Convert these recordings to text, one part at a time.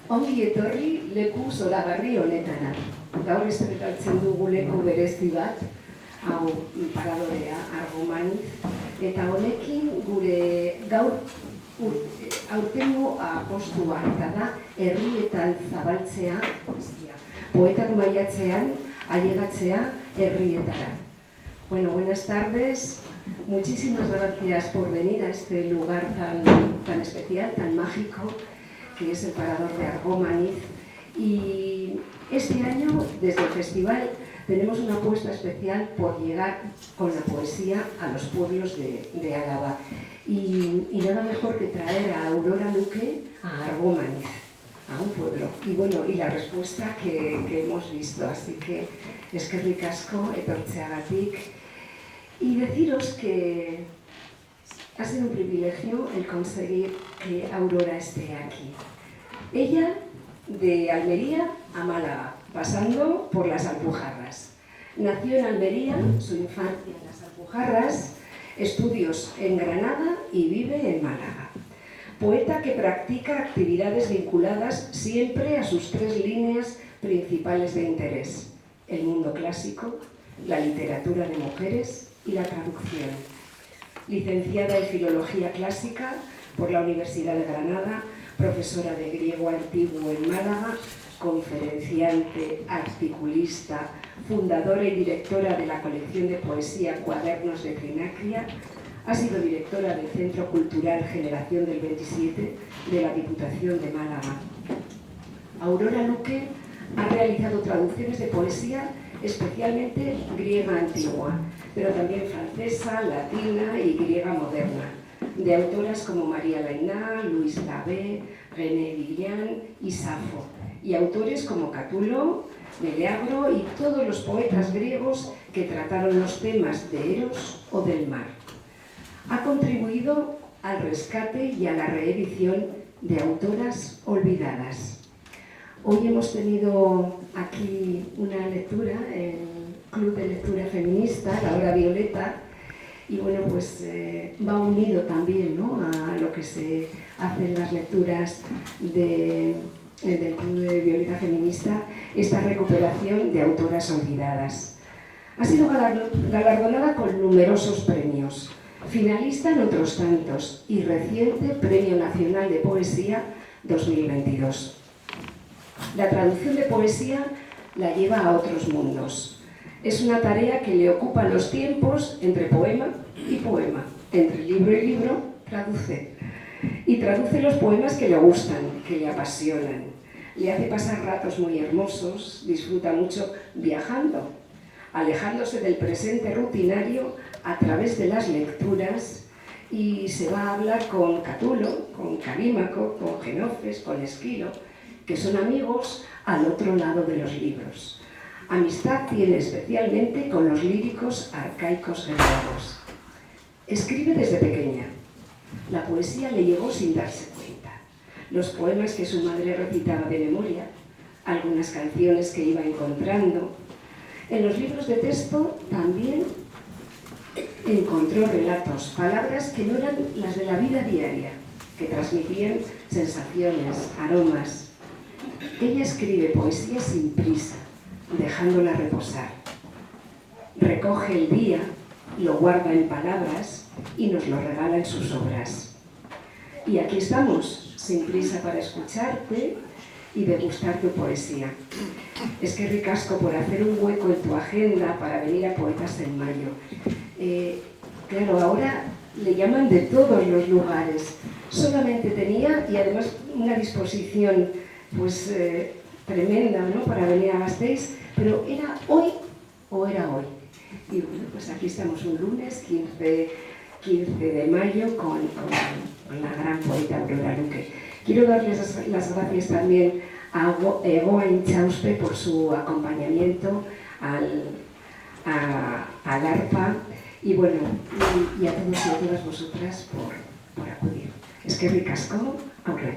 Ongi etorri leku zoragarri honetara. Gaur estrenatzen dugu leku berezi bat, hau paradorea Argomaniz, eta honekin gure gaur aurtengo apustua eta da herrietan zabaltzea, poetak maiatzean ailegatzea herrietara. Bueno, buenas tardes. Muchísimas gracias por venir a este lugar tan especial, tan mágico, que es el Parador de Argomaniz. Y este año, desde el festival, tenemos una apuesta especial por llegar con la poesía a los pueblos de Álava. Y nada mejor que traer a Aurora Luque a Argomaniz, a un pueblo. Y bueno, y la respuesta que hemos visto. Así que eskerrik asko etortzeagatik. Y deciros que ha sido un privilegio el conseguir que Aurora esté aquí. Ella de Almería a Málaga, pasando por las Alpujarras. Nació en Almería, su infancia en las Alpujarras, estudios en Granada y vive en Málaga. Poeta que practica actividades vinculadas siempre a sus tres líneas principales de interés: el mundo clásico, la literatura de mujeres y la traducción. Licenciada en Filología Clásica por la Universidad de Granada, profesora de griego antiguo en Málaga, conferenciante, articulista, fundadora y directora de la colección de poesía Cuadernos de Trinacria, ha sido directora del Centro Cultural Generación del 27 de la Diputación de Málaga. Aurora Luque ha realizado traducciones de poesía especialmente griega antigua, pero también francesa, latina y griega moderna, de autoras como María Lainà, Louise Labé, René Villán y Safo, y autores como Catulo, Meleagro y todos los poetas griegos que trataron los temas de Eros o del mar. Ha contribuido al rescate y a la reedición de autoras olvidadas. Hoy hemos tenido aquí una lectura, el Club de Lectura Feminista, La Hora Violeta, y bueno, pues va unido también, ¿no?, a lo que se hacen las lecturas del Club de Violeta Feminista, esta recuperación de autoras olvidadas. Ha sido galardonada con numerosos premios, finalista en otros tantos y reciente Premio Nacional de Poesía 2022. La traducción de poesía la lleva a otros mundos. Es una tarea que le ocupa los tiempos entre poema y poema, entre libro y libro, traduce. Y traduce los poemas que le gustan, que le apasionan. Le hace pasar ratos muy hermosos, disfruta mucho viajando, alejándose del presente rutinario a través de las lecturas, y se va a hablar con Catulo, con Calímaco, con Genofes, con Esquilo, que son amigos al otro lado de los libros. Amistad tiene especialmente con los líricos arcaicos griegos. Escribe desde pequeña. La poesía le llegó sin darse cuenta. Los poemas que su madre recitaba de memoria, algunas canciones que iba encontrando. En los libros de texto también encontró relatos, palabras que no eran las de la vida diaria, que transmitían sensaciones, aromas. Ella escribe poesía sin prisa, dejándola reposar. Recoge el día, lo guarda en palabras y nos lo regala en sus obras. Y aquí estamos, sin prisa para escucharte y degustar tu poesía. Eskerrik asko por hacer un hueco en tu agenda para venir a Poetas en Mayo. Claro, ahora le llaman de todos los lugares. Solamente tenía, y además una disposición pues tremenda, ¿no?, para venir a Gasteiz, pero ¿era hoy o era hoy? Y bueno, pues aquí estamos un lunes, 15 de mayo, con la gran poeta Aurora Luque. Quiero darles las gracias también a Goa Inchauspe por su acompañamiento al arpa, y bueno, y a todos y a todas vosotras por acudir. Eskerrik asko, Aurora.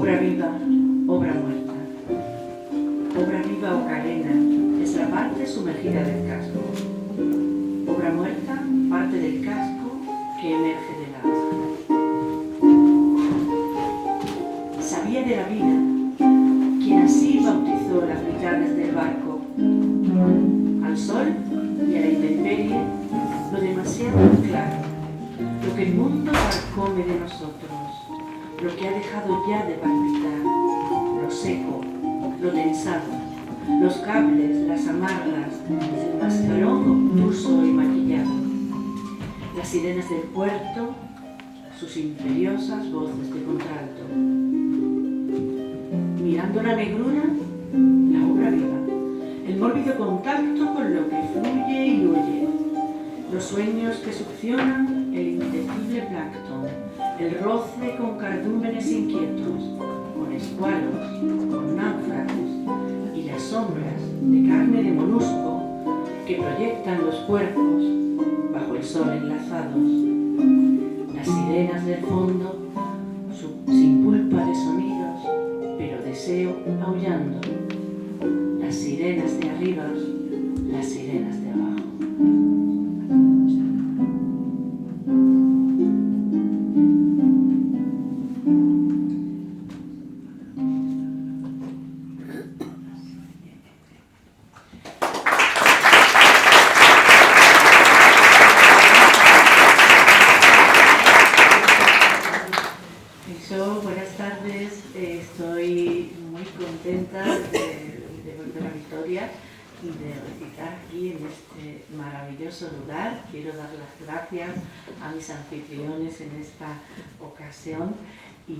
Obra viva, obra muerta. Obra viva o carena es la parte sumergida del casco. Obra muerta, parte del casco que emerge del agua. Sabía de la vida quien así bautizó las mitades del barco. Al sol y a la intemperie, lo demasiado claro, lo que el mundo carcome de nosotros, lo que ha dejado ya de palpitar, lo seco, lo tensado, los cables, las amarras, el mascarón obtuso y maquillado, las sirenas del puerto, sus imperiosas voces de contralto. Mirando la negrura, la obra viva, el mórbido contacto con lo que fluye y huye, los sueños que succionan el indecible plancton, el roce con cardúmenes inquietos, con escualos, con náufragos y las sombras de carne de molusco que proyectan los cuerpos bajo el sol enlazados, las sirenas del fondo, sin culpa de sonidos, pero deseo aullando, las sirenas de arriba, las sirenas de abajo. Buenas tardes, estoy muy contenta de volver a Vitoria y de recitar aquí en este maravilloso lugar. Quiero dar las gracias a mis anfitriones en esta ocasión y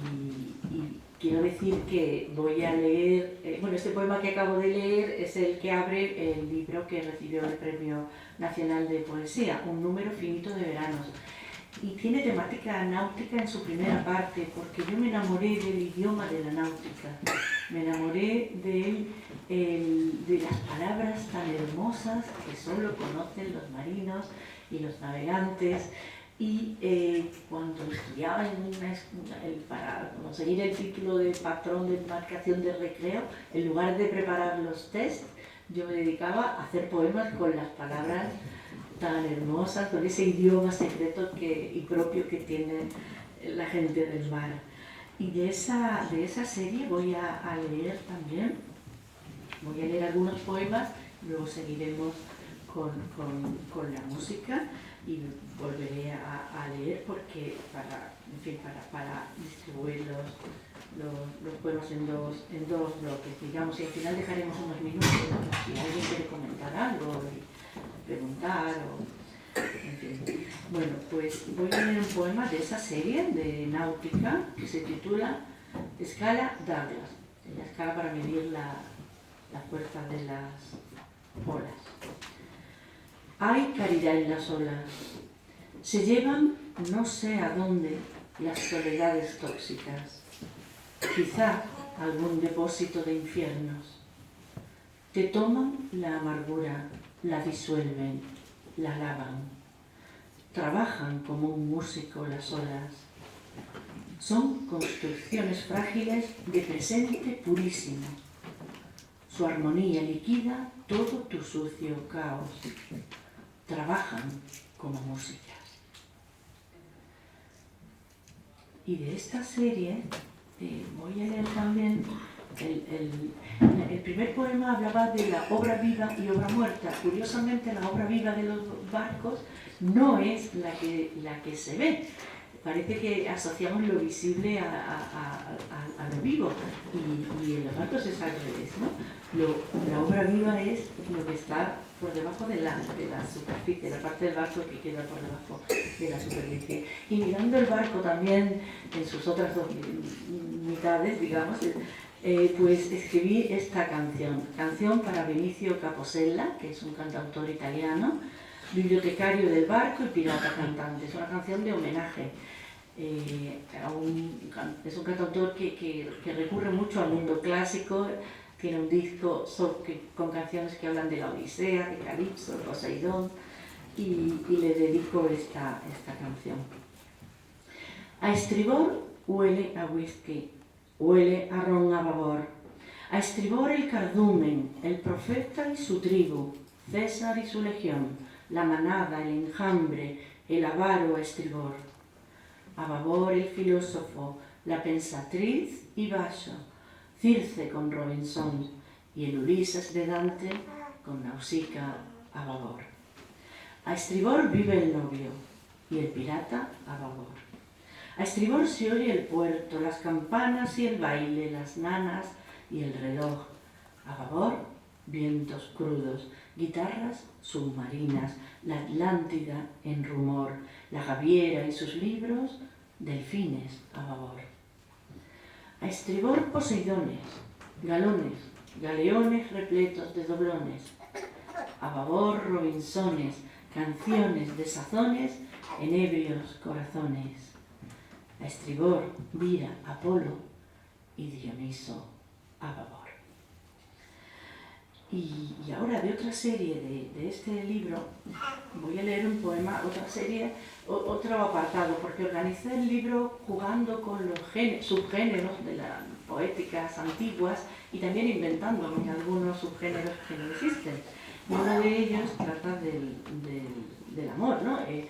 quiero decir que voy a leer, este poema que acabo de leer es el que abre el libro que recibió el Premio Nacional de Poesía, Un número finito de veranos. Y tiene temática náutica en su primera parte, porque yo me enamoré del idioma de la náutica, me enamoré de las palabras tan hermosas que solo conocen los marinos y los navegantes. Y cuando estudiaba para conseguir el título de patrón de embarcación de recreo, en lugar de preparar los test, yo me dedicaba a hacer poemas con las palabras tan hermosas, con ese idioma secreto y propio que tiene la gente del mar. Y de esa serie voy a leer también, voy a leer algunos poemas, luego seguiremos con la música y volveré a leer porque para distribuir los poemas en dos bloques, digamos, y al final dejaremos unos minutos si alguien quiere comentar algo preguntar en fin. Bueno, pues voy a leer un poema de esa serie de náutica que se titula Escala Douglas, la escala para medir la fuerza de las olas. Hay caridad en las olas, se llevan no sé a dónde las soledades tóxicas, quizá algún depósito de infiernos. Te toman la amargura, la disuelven, la lavan, trabajan como un músico las olas. Son construcciones frágiles de presente purísimo. Su armonía liquida todo tu sucio caos. Trabajan como música. Y de esta serie voy a leer también el primer poema. Hablaba de la obra viva y obra muerta. Curiosamente, la obra viva de los barcos no es la que se ve. Parece que asociamos lo visible a lo vivo y en los barcos es al revés, ¿no? La obra viva es lo que está por debajo de la superficie, la parte del barco que queda por debajo de la superficie. Y mirando el barco también en sus otras dos mitades, digamos, pues escribí esta canción para Vinicio Caposella, que es un cantautor italiano, bibliotecario del barco y pirata cantante. Es una canción de homenaje. Es un cantautor que recurre mucho al mundo clásico. Tiene un disco con canciones que hablan de la Odisea, de Calipso, de Poseidón, y le dedico esta canción. A estribor huele a whisky, huele a ron a babor. A estribor el cardumen, el profeta y su tribu, César y su legión, la manada, el enjambre, el avaro a estribor. A babor el filósofo, la pensatriz y Baso, Circe con Robinson y el Ulises de Dante con Nausicaa a babor. A estribor vive el novio y el pirata a babor. A estribor se oye el puerto, las campanas y el baile, las nanas y el reloj. A babor, vientos crudos, guitarras submarinas, la Atlántida en rumor, la Javiera y sus libros, delfines a babor. A estribor Poseidones, galones, galeones repletos de doblones. A babor Robinsones, canciones de sazones en ebrios corazones. A estribor Vira, Apolo y Dioniso a babor. Y ahora de otra serie de este libro voy a leer un poema, otra serie, otro apartado, porque organicé el libro jugando con los subgéneros de las poéticas antiguas y también inventándome algunos subgéneros que no existen. Uno de ellos trata del amor, ¿no? El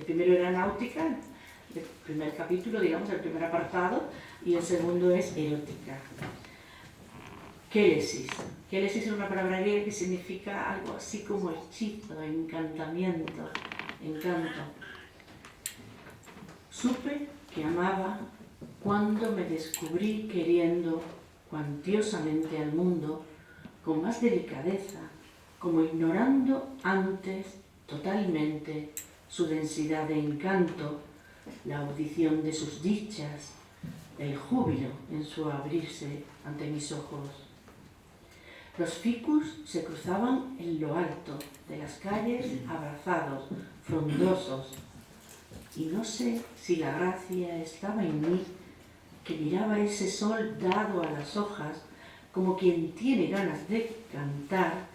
primero era náutica, el primer capítulo, digamos, el primer apartado, y el segundo es erótica. Kélesis. Kélesis es una palabra griega que significa algo así como hechizo, encantamiento, encanto. Supe que amaba cuando me descubrí queriendo cuantiosamente al mundo con más delicadeza, como ignorando antes totalmente su densidad de encanto, la audición de sus dichas, el júbilo en su abrirse ante mis ojos. Los ficus se cruzaban en lo alto de las calles abrazados, frondosos, y no sé si la gracia estaba en mí, que miraba ese sol dado a las hojas como quien tiene ganas de cantar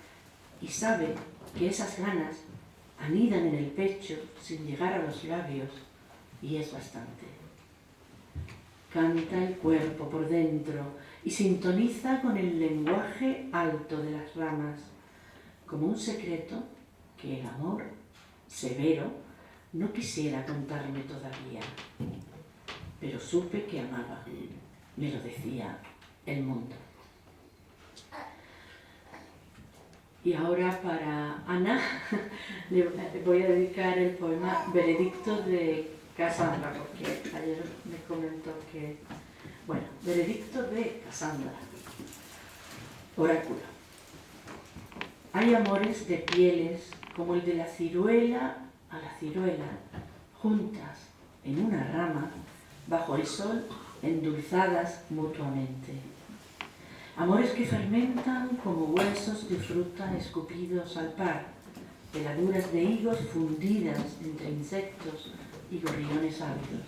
y sabe que esas ganas anidan en el pecho sin llegar a los labios, y es bastante. Canta el cuerpo por dentro y sintoniza con el lenguaje alto de las ramas, como un secreto que el amor severo no quisiera contarme todavía. Pero supe que amaba, me lo decía el mundo. Y ahora para Ana le voy a dedicar el poema Veredicto de Casandra, porque ayer me comentó que... Bueno, Veredicto de Casandra. Oráculo. Hay amores de pieles como el de la ciruela a la ciruela, juntas en una rama, bajo el sol, endulzadas mutuamente. Amores que fermentan como huesos de fruta escupidos al par, peladuras de higos fundidas entre insectos y gorriones ávidos.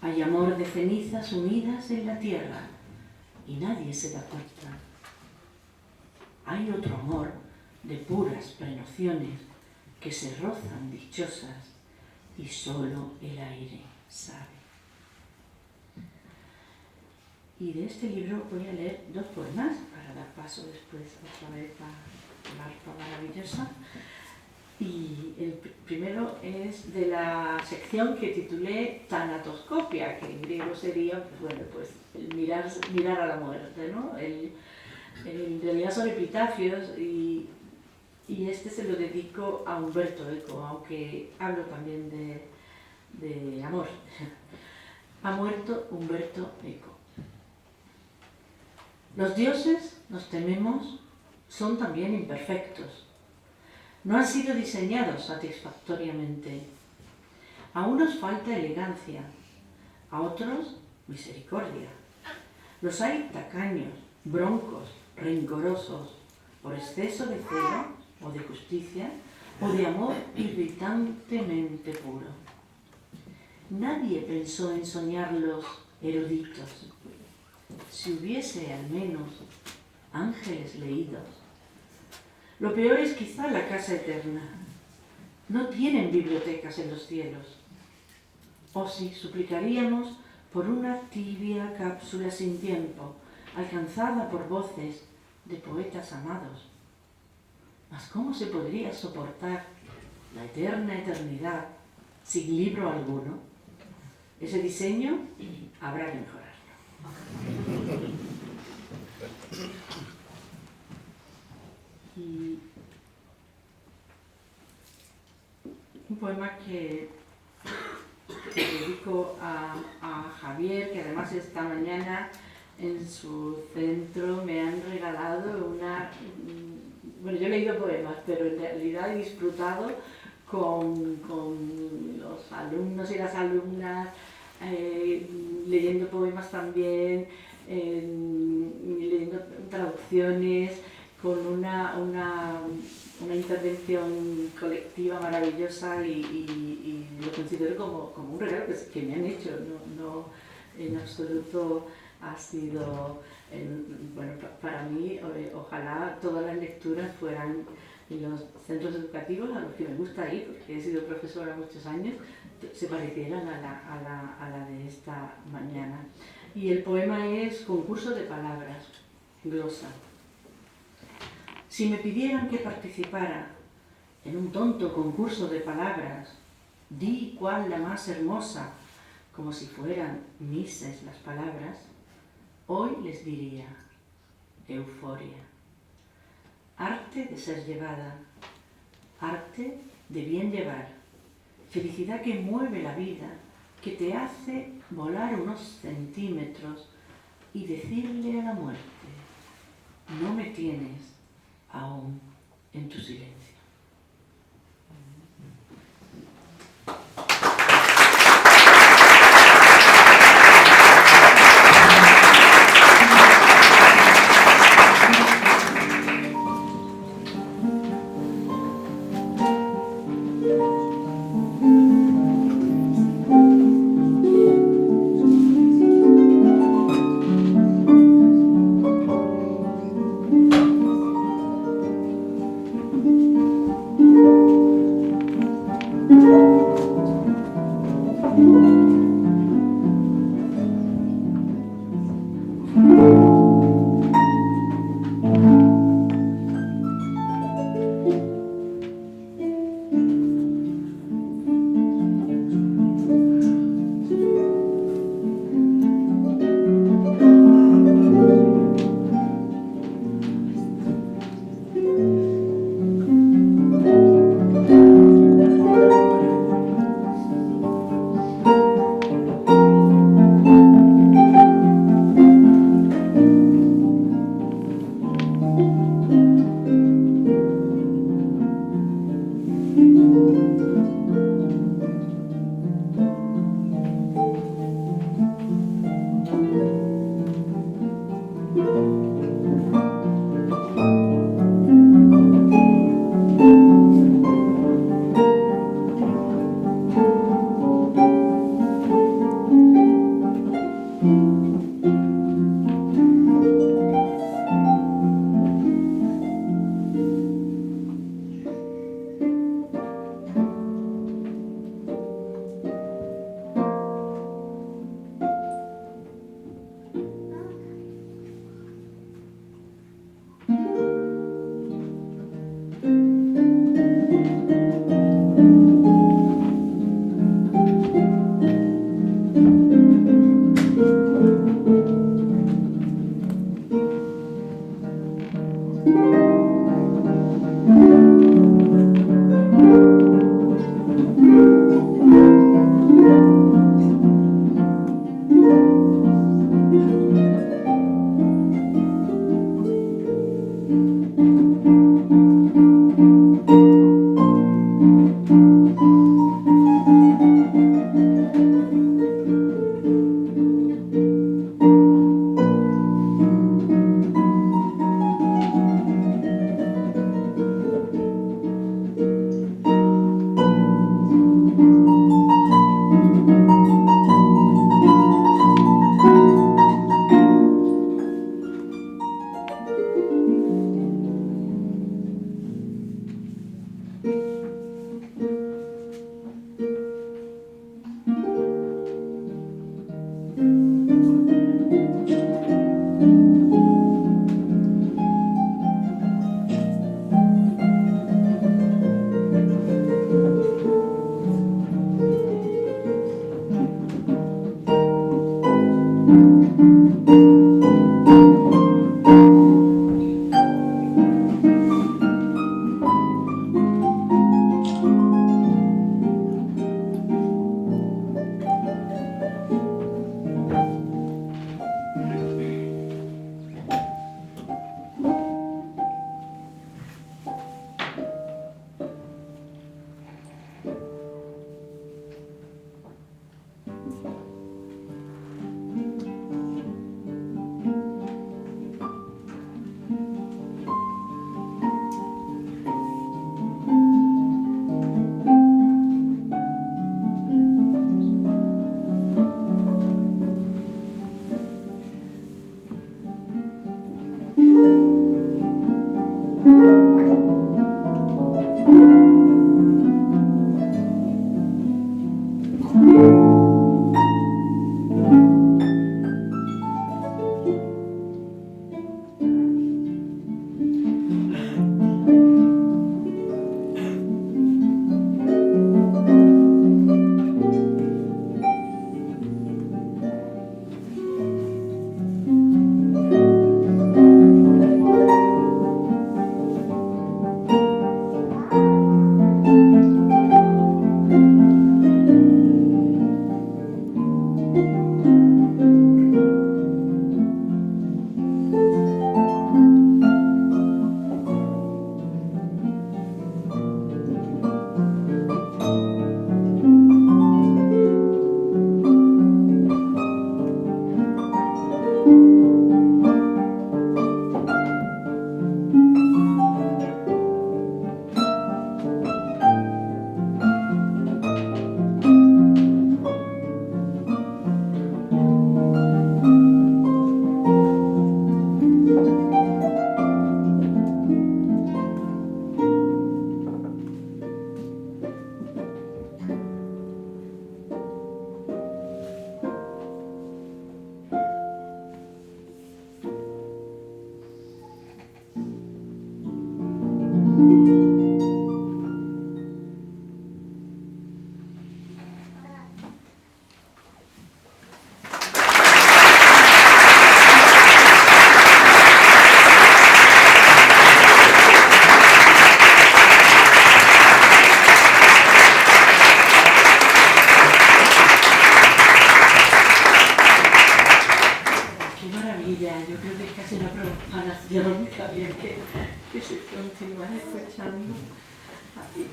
Hay amor de cenizas unidas en la tierra y nadie se da cuenta. Hay otro amor de puras prenociones que se rozan dichosas y solo el aire sabe. Y de este libro voy a leer 2 poemas para dar paso después otra vez a la arpa maravillosa. Y el primero es de la sección que titulé Tanatoscopia, que en griego sería, pues el mirar a la muerte, ¿no? En realidad son epitafios y este se lo dedico a Umberto Eco, aunque hablo también de amor. Ha muerto Umberto Eco. Los dioses, nos tememos, son también imperfectos. No han sido diseñados satisfactoriamente. A unos falta elegancia, a otros misericordia. Los hay tacaños, broncos, rencorosos, por exceso de celo o de justicia o de amor irritantemente puro. Nadie pensó en soñarlos eruditos. Si hubiese al menos ángeles leídos. Lo peor es quizá la casa eterna. No tienen bibliotecas en los cielos. o si suplicaríamos por una tibia cápsula sin tiempo, alcanzada por voces de poetas amados. Mas ¿cómo se podría soportar la eterna eternidad sin libro alguno? Ese diseño habrá que mejorarlo. Y un poema que dedico a Javier, que además esta mañana en su centro me han regalado una... Bueno, yo he leído poemas, pero en realidad he disfrutado con los alumnos y las alumnas, leyendo poemas también, leyendo traducciones, con una intervención colectiva maravillosa y lo considero como un regalo que me han hecho, no en absoluto ha sido, bueno, para mí, ojalá todas las lecturas fueran en los centros educativos a los que me gusta ir, porque he sido profesora muchos años, se parecieran a la de esta mañana. Y el poema es Concurso de palabras, glosa. Si me pidieran que participara en un tonto concurso de palabras, di cuál la más hermosa, como si fueran mises las palabras, hoy les diría euforia. Arte de ser llevada, arte de bien llevar, felicidad que mueve la vida, que te hace volar unos centímetros y decirle a la muerte, no me tienes aún en tu silencio.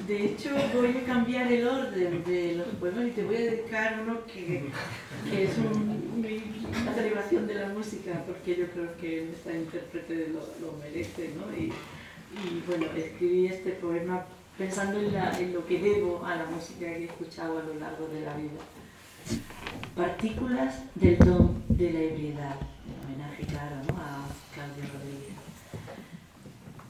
De hecho, voy a cambiar el orden de los poemas y te voy a dedicar uno que es una celebración de la música, porque yo creo que esta intérprete lo merece, ¿no? Y bueno, escribí este poema pensando en lo que debo a la música que he escuchado a lo largo de la vida. Partículas del don de la ebriedad, en homenaje, claro, ¿no?, a Claudio Rodríguez.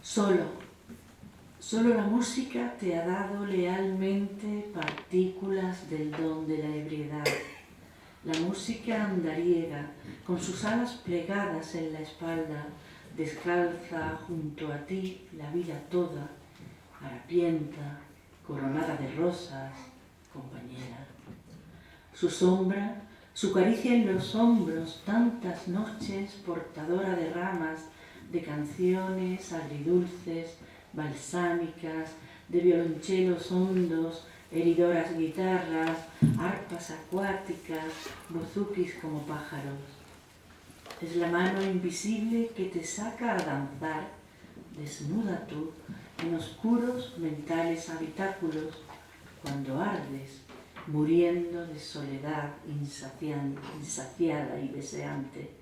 Solo la música te ha dado lealmente partículas del don de la ebriedad. La música andariega, con sus alas plegadas en la espalda, descalza junto a ti la vida toda, harapienta, coronada de rosas, compañera. Su sombra, su caricia en los hombros, tantas noches portadora de ramas, de canciones agridulces, balsámicas, de violonchelos hondos, heridoras guitarras, arpas acuáticas, bozukis como pájaros. Es la mano invisible que te saca a danzar, desnuda tú, en oscuros mentales habitáculos, cuando ardes, muriendo de soledad insaciada y deseante.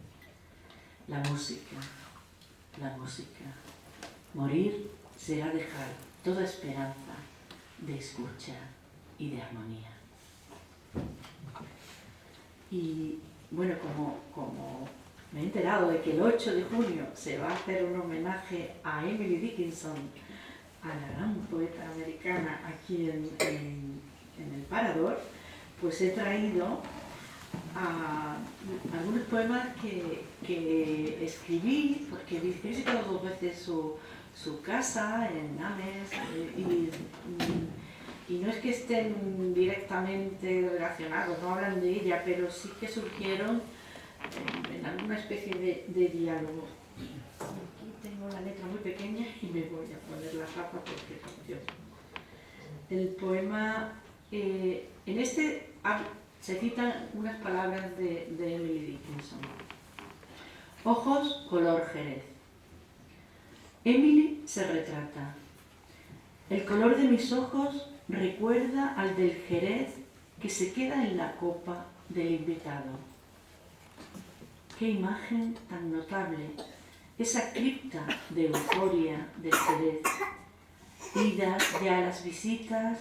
La música. Morir será dejar toda esperanza de escucha y de armonía. Y bueno, como me he enterado de que el 8 de junio se va a hacer un homenaje a Emily Dickinson, a la gran poeta americana, aquí en el Parador, pues he traído a algunos poemas que escribí, porque he visitado 2 veces su casa en Ames, y no es que estén directamente relacionados, no hablan de ella, pero sí que surgieron en alguna especie de diálogo. Aquí tengo la letra muy pequeña y me voy a poner la tapa porque es precioso. El poema, en este se citan unas palabras de Emily Dickinson. Ojos color jerez. Emily se retrata. El color de mis ojos recuerda al del jerez que se queda en la copa del invitado. Qué imagen tan notable, esa cripta de euforia del jerez. Idas ya a las visitas,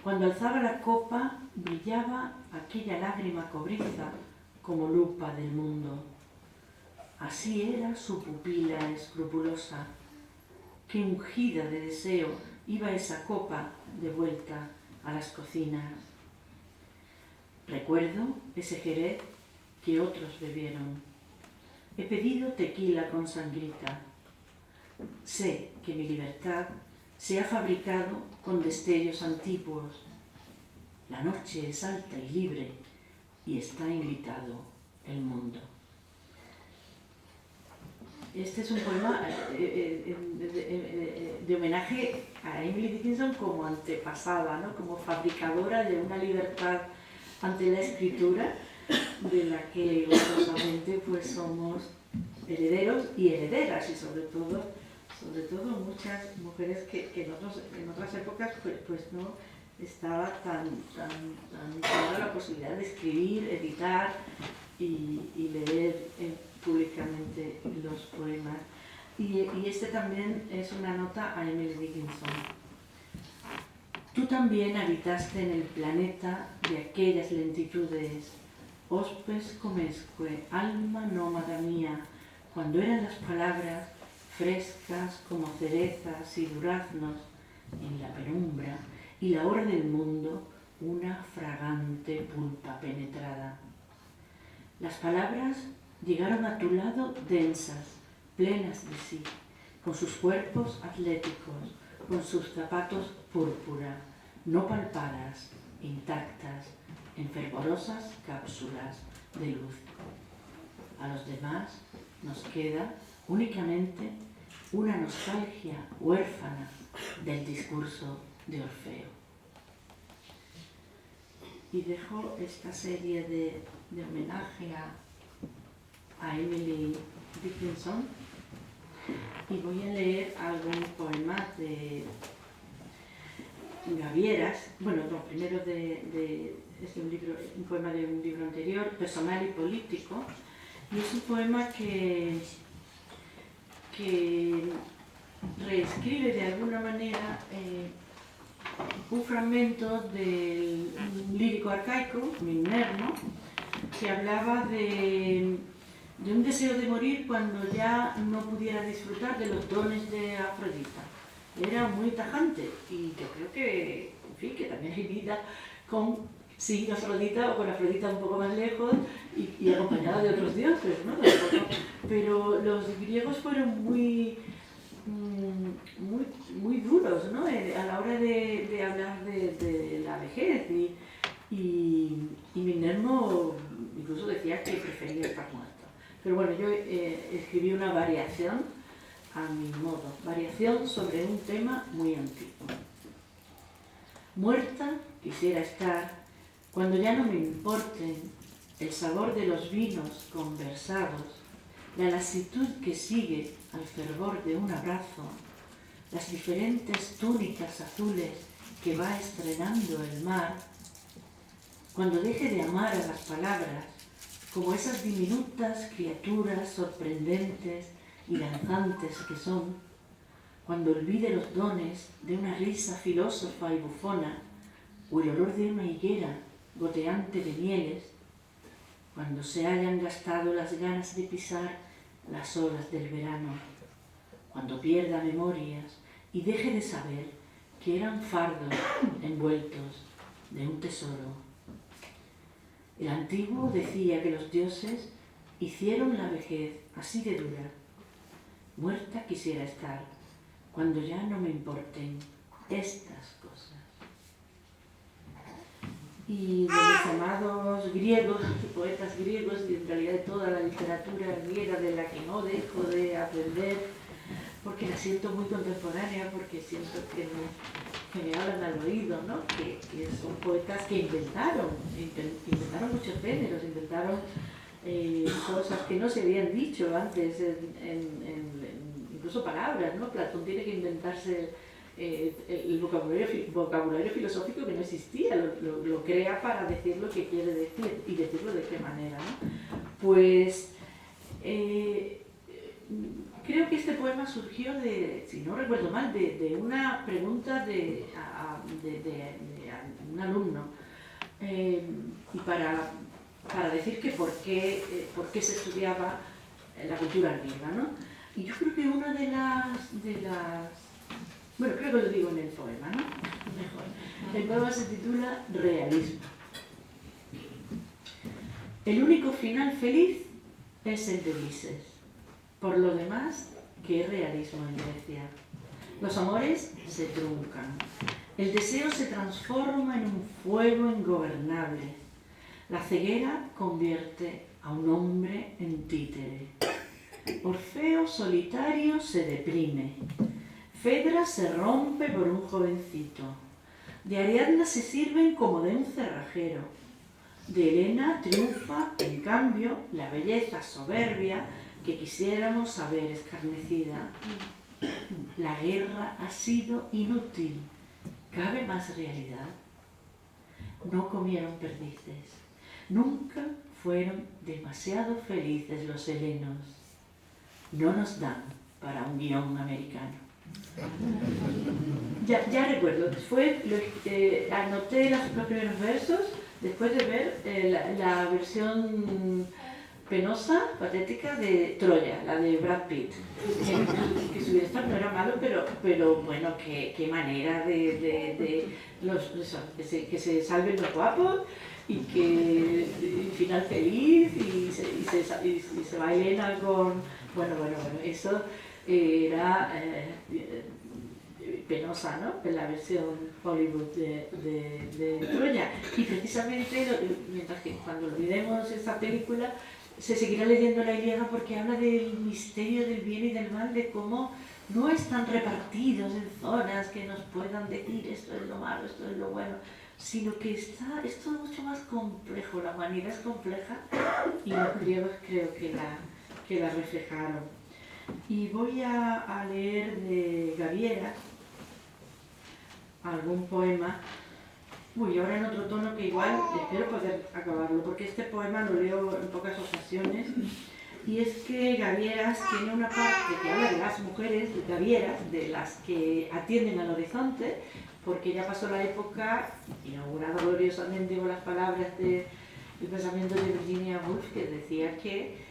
cuando alzaba la copa brillaba aquella lágrima cobriza como lupa del mundo. Así era su pupila escrupulosa. Qué ungida de deseo iba esa copa de vuelta a las cocinas. Recuerdo ese jerez que otros bebieron. He pedido tequila con sangrita. Sé que mi libertad se ha fabricado con destellos antiguos. La noche es alta y libre y está invitado el mundo. Este es un poema de homenaje a Emily Dickinson como antepasada, ¿no? Como fabricadora de una libertad ante la escritura de la que gozosamente pues somos herederos y herederas, y sobre todo muchas mujeres que en otras épocas pues no estaba tan clara la posibilidad de escribir, editar y leer públicamente los poemas. Y este también es una nota a Emily Dickinson. Tú también habitaste en el planeta de aquellas lentitudes, hospes comesque, alma nómada mía, cuando eran las palabras frescas como cerezas y duraznos en la penumbra y la hora del mundo una fragante pulpa penetrada. Las palabras llegaron a tu lado densas, plenas de sí, con sus cuerpos atléticos, con sus zapatos púrpura, no palpadas, intactas, en fervorosas cápsulas de luz. A los demás nos queda únicamente una nostalgia huérfana del discurso de Orfeo. Y dejo esta serie de homenaje a Emily Dickinson y voy a leer algún poema de Gavieras. Bueno, no, primero es un poema de un libro anterior, Personal y Político, y es un poema que reescribe de alguna manera un fragmento del lírico arcaico, Minnerno, que hablaba de un deseo de morir cuando ya no pudiera disfrutar de los dones de Afrodita. Era muy tajante y yo creo que, en fin, que también hay vida sin Afrodita o con Afrodita un poco más lejos y acompañada de otros dioses, ¿no? Pero los griegos fueron muy duros, ¿no? A la hora de hablar de la vejez y Minervo incluso decía que prefería estar muerto. Pero bueno, yo escribí una variación a mi modo, variación sobre un tema muy antiguo. Muerta quisiera estar cuando ya no me importen el sabor de los vinos conversados, la lasitud que sigue al fervor de un abrazo, las diferentes túnicas azules que va estrenando el mar, cuando deje de amar a las palabras como esas diminutas criaturas sorprendentes y danzantes que son, cuando olvide los dones de una risa filósofa y bufona o el olor de una higuera goteante de mieles, cuando se hayan gastado las ganas de pisar las olas del verano, cuando pierda memorias y deje de saber que eran fardos envueltos de un tesoro. El antiguo decía que los dioses hicieron la vejez así de dura. Muerta quisiera estar, cuando ya no me importen estas cosas. Y de los amados griegos, poetas griegos, y en realidad de toda la literatura griega de la que no dejo de aprender, porque la siento muy contemporánea, porque siento que me hablan al oído, ¿no? Que son poetas que inventaron muchos géneros, inventaron cosas que no se habían dicho antes, incluso palabras, ¿no? Platón tiene que inventarse el vocabulario filosófico que no existía, lo crea para decir lo que quiere decir y decirlo de qué manera, ¿no? Pues creo que este poema surgió de, si no recuerdo mal, de una pregunta de un alumno, y para decir que por qué se estudiaba la cultura griega, ¿no? Y yo creo que una de las bueno, creo que lo digo en el poema, ¿no? Mejor. El poema se titula Realismo. El único final feliz es el de Ulises. Por lo demás, ¿qué realismo en Grecia? Los amores se truncan. El deseo se transforma en un fuego ingobernable. La ceguera convierte a un hombre en títere. Orfeo solitario se deprime. Fedra se rompe por un jovencito. De Ariadna se sirven como de un cerrajero. De Helena triunfa, en cambio, la belleza soberbia que quisiéramos haber escarnecida. La guerra ha sido inútil. ¿Cabe más realidad? No comieron perdices. Nunca fueron demasiado felices los helenos. No nos dan para un guión americano. Ya recuerdo, anoté los primeros versos después de ver la versión penosa, patética de Troya, la de Brad Pitt. Que su director no era malo, pero bueno, qué manera de que se salven los guapos y que final feliz y se va Helena con... Bueno, eso era penosa, ¿no? En la versión Hollywood de Troya. Y precisamente, mientras que cuando olvidemos esa película, se seguirá leyendo la Ilíada porque habla del misterio del bien y del mal, de cómo no están repartidos en zonas que nos puedan decir esto es lo malo, esto es lo bueno, sino que es todo mucho más complejo. La humanidad es compleja y los griegos creo que la reflejaron. Y voy a leer de Gaviera algún poema. Uy, ahora en otro tono que igual espero poder acabarlo, porque este poema lo leo en pocas ocasiones. Y es que Gavieras tiene una parte que habla de las mujeres Gavieras, de las que atienden al horizonte, porque ya pasó la época, inaugurada gloriosamente con las palabras del pensamiento de Virginia Woolf, que decía que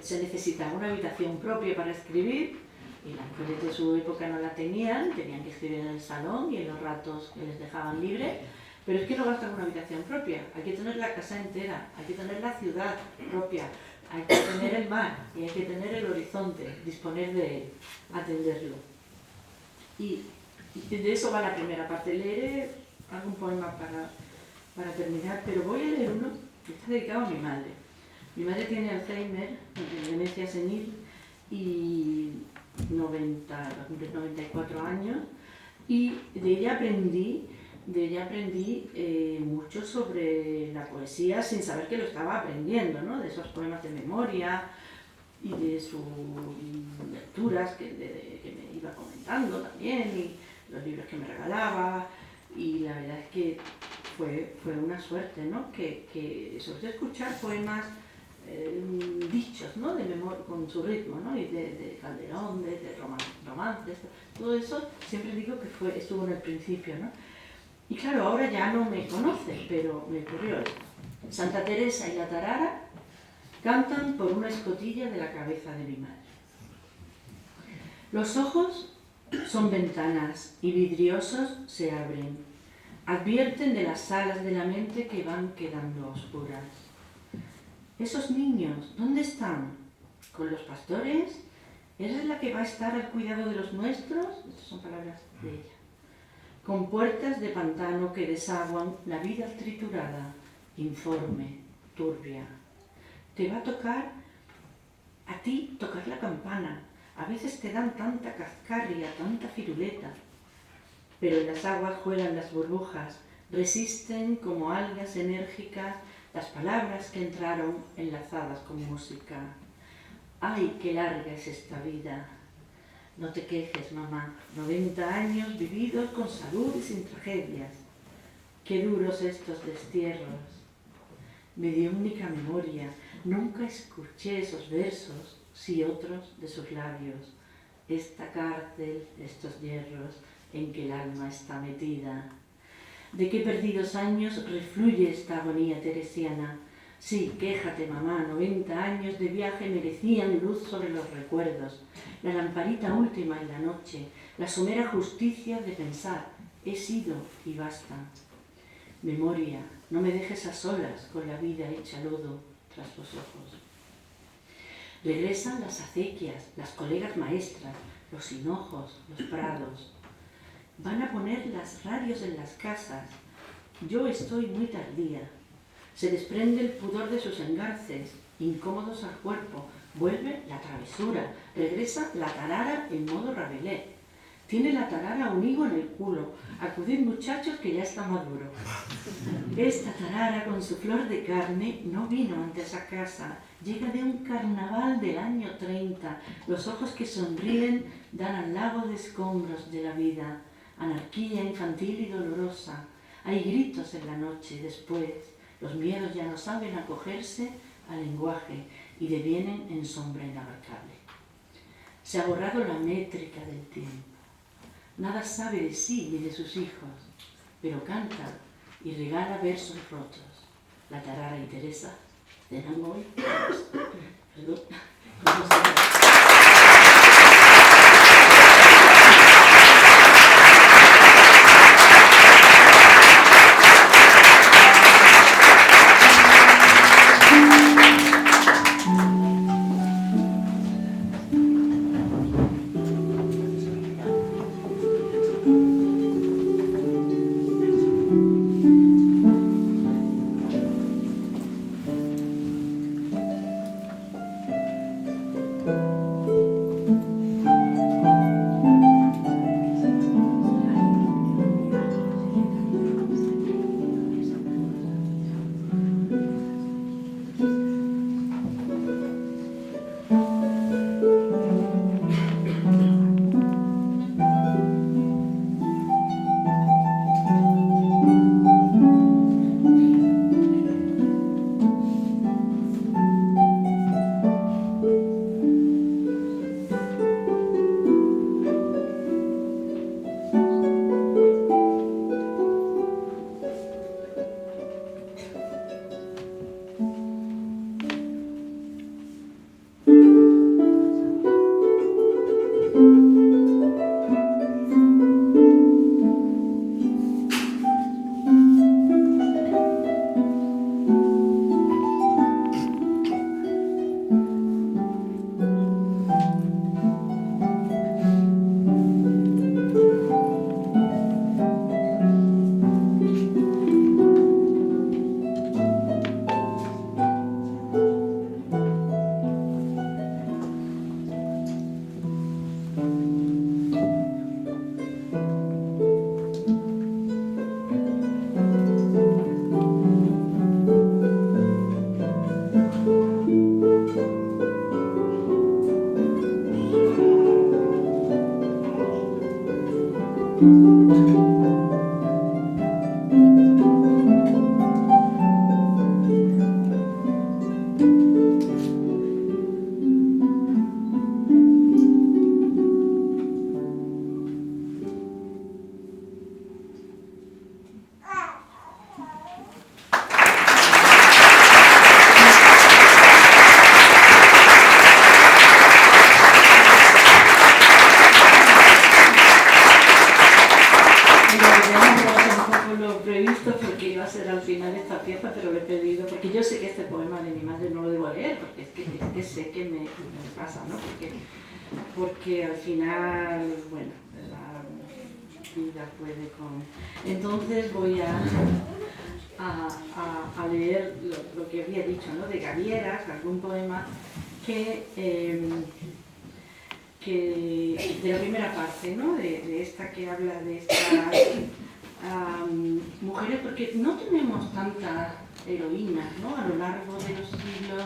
se necesitaba una habitación propia para escribir, y las mujeres de su época no la tenían que escribir en el salón y en los ratos que les dejaban libre, pero es que no basta con una habitación propia, hay que tener la casa entera, hay que tener la ciudad propia, hay que tener el mar y hay que tener el horizonte, disponer de él, atenderlo. Y de eso va la primera parte. Leeré algún poema para terminar, pero voy a leer uno que está dedicado a mi madre. Mi madre tiene Alzheimer, demencia senil, y 94 años, y de ella aprendí mucho sobre la poesía sin saber que lo estaba aprendiendo, ¿no? De esos poemas de memoria y de sus lecturas que me iba comentando también, y los libros que me regalaba, y la verdad es que fue una suerte, ¿no? Que sobre todo escuchar poemas dichos, ¿no? De memoria, con su ritmo, ¿no? Y de Calderón, de romances, todo eso siempre digo que estuvo en el principio, ¿no? Y claro, ahora ya no me conoce, pero me ocurrió esto. Santa Teresa y la tarara cantan por una escotilla de la cabeza de mi madre. Los ojos son ventanas y vidriosos se abren. Advierten de las salas de la mente que van quedando oscuras. Esos niños, ¿dónde están? ¿Con los pastores? ¿Esa es la que va a estar al cuidado de los nuestros? Estas son palabras de ella. Con puertas de pantano que desaguan la vida triturada, informe, turbia. Te va a tocar a ti tocar la campana. A veces te dan tanta cascarria, tanta firuleta. Pero en las aguas juegan las burbujas, resisten como algas enérgicas las palabras que entraron enlazadas con música. ¡Ay, qué larga es esta vida! No te quejes, mamá, 90 años vividos con salud y sin tragedias. Qué duros estos destierros. Mediúnica memoria, nunca escuché esos versos, sí otros de sus labios. Esta cárcel, estos hierros, en que el alma está metida. ¿De qué perdidos años refluye esta agonía teresiana? Sí, quéjate, mamá, 90 años de viaje merecían luz sobre los recuerdos, la lamparita última en la noche, la somera justicia de pensar, he sido y basta. Memoria, no me dejes a solas con la vida hecha lodo tras los ojos. Regresan las acequias, las colegas maestras, los hinojos, los prados. Van a poner las radios en las casas. Yo estoy muy tardía. Se desprende el pudor de sus engarces, incómodos al cuerpo. Vuelve la travesura. Regresa la tarara en modo Rabelais. Tiene la tarara un higo en el culo. Acudid, muchachos, que ya está maduro. Esta tarara con su flor de carne no vino antes a casa. Llega de un carnaval del año 30. Los ojos que sonríen dan al lago de escombros de la vida. Anarquía infantil y dolorosa. Hay gritos en la noche. Después, los miedos ya no saben acogerse al lenguaje y devienen en sombra inabarcable. Se ha borrado la métrica del tiempo. Nada sabe de sí ni de sus hijos, pero canta y regala versos rotos. La tarara y Teresa de Nangoy. Perdón. poema de mi madre no lo debo leer, porque es que sé que me pasa, ¿no? Porque al final, bueno, la vida puede con... Entonces voy a leer lo que había dicho, ¿no? De Gavieras, algún poema que de la primera parte, ¿no? De esta que habla de estas mujeres, porque no tenemos tantas heroínas, ¿no? A lo largo de los siglos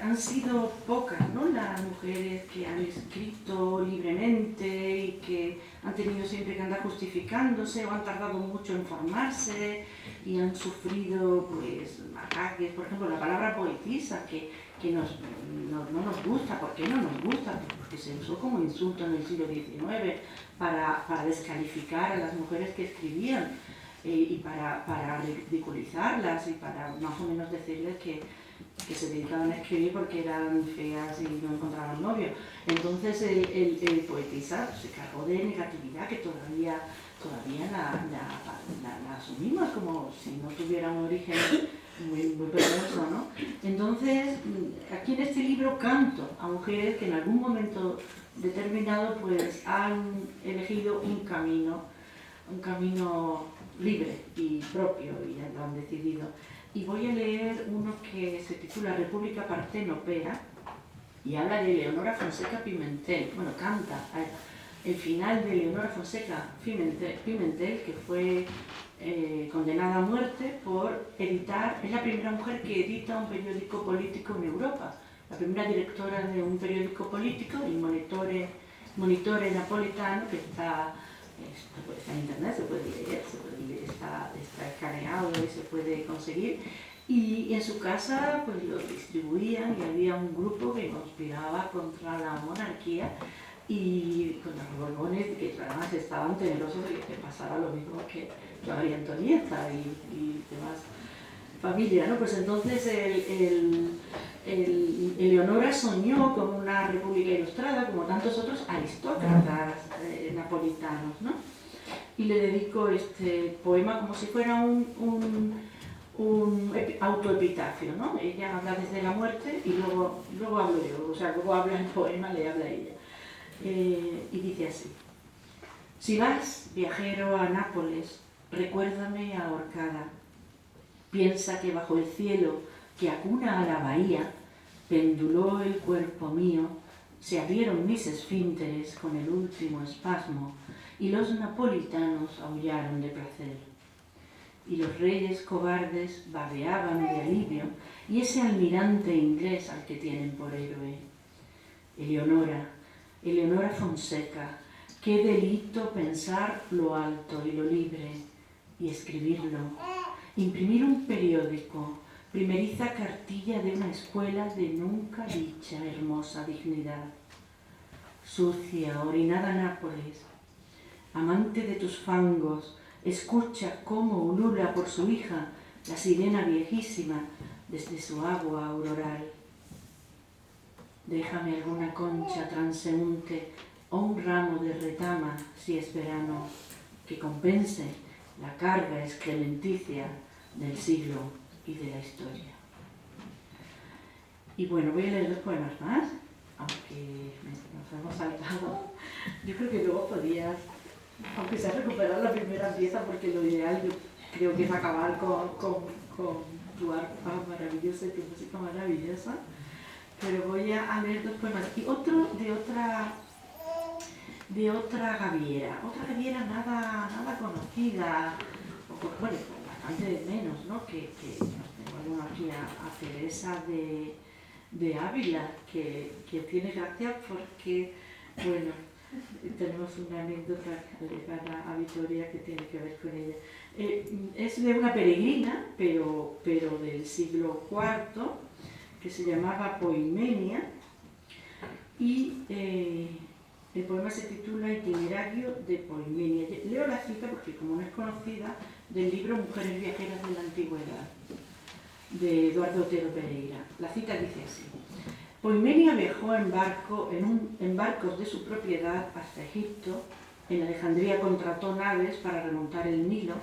han sido pocas, ¿no? Las mujeres que han escrito libremente y que han tenido siempre que andar justificándose o han tardado mucho en formarse y han sufrido, pues, ataques. Por ejemplo, la palabra poetisa, que no nos gusta. ¿Por qué no nos gusta? Porque se usó como insulto en el siglo XIX para descalificar a las mujeres que escribían y para ridiculizarlas y para más o menos decirles que se dedicaban a escribir porque eran feas y no encontraban novio. Entonces el poetisa se cargó de negatividad que todavía la asumimos como si no tuviera un origen muy perverso, ¿no? Entonces, aquí en este libro canto a mujeres que en algún momento determinado pues han elegido un camino libre y propio y lo han decidido. Y voy a leer uno que se titula República Partenopea y habla de Leonora Fonseca Pimentel. Bueno, canta el final de Leonora Fonseca Pimentel, que fue condenada a muerte por editar, es la primera mujer que edita un periódico político en Europa, la primera directora de un periódico político, el Monitore Napolitano, que está en internet, se puede leer, está escaneado y se puede conseguir. Y en su casa pues lo distribuían y había un grupo que conspiraba contra la monarquía y con los Borbones, que además estaban temerosos de que pasara lo mismo que a María Antonieta y demás familia, ¿no? Pues entonces Eleonora soñó con una república ilustrada, como tantos otros aristócratas napolitanos, ¿no? Y le dedico este poema como si fuera un autoepitafio, ¿no? Ella habla desde la muerte y luego hablo yo, o sea, luego habla el poema, le habla ella. Y dice así: si vas, viajero, a Nápoles, recuérdame ahorcada. Piensa que bajo el cielo que acuna a la bahía, penduló el cuerpo mío, se abrieron mis esfínteres con el último espasmo, y los napolitanos aullaron de placer. Y los reyes cobardes babeaban de alivio, y ese almirante inglés al que tienen por héroe. Eleonora Fonseca, qué delito pensar lo alto y lo libre, y escribirlo. Imprimir un periódico, primeriza cartilla de una escuela de nunca dicha hermosa dignidad. Sucia, orinada Nápoles, amante de tus fangos, escucha cómo ulula por su hija la sirena viejísima desde su agua auroral. Déjame alguna concha transeúnte o un ramo de retama, si es verano, que compense la carga excrementicia del siglo y de la historia. Y bueno, voy a leer 2 poemas más, aunque nos hemos saltado. Yo creo que luego podías, aunque sea recuperar la primera pieza, porque lo ideal yo creo que es acabar con tu arpa maravillosa y tu música maravillosa. Pero voy a leer 2 poemas. Y otro de otra gaviera nada conocida, bueno, bastante menos, ¿no? Que tengo aquí a Teresa de Ávila, que tiene gracia porque, bueno, tenemos una anécdota cercana a Vitoria que tiene que ver con ella. Es de una peregrina, pero del siglo IV, que se llamaba Poimenia, y el poema se titula Itinerario de Poimenia. Leo la cita porque, como no es conocida, del libro Mujeres viajeras de la Antigüedad, de Eduardo Otero Pereira. La cita dice así: Poimenia viajó en barcos de su propiedad hasta Egipto. En Alejandría contrató naves para remontar el Nilo,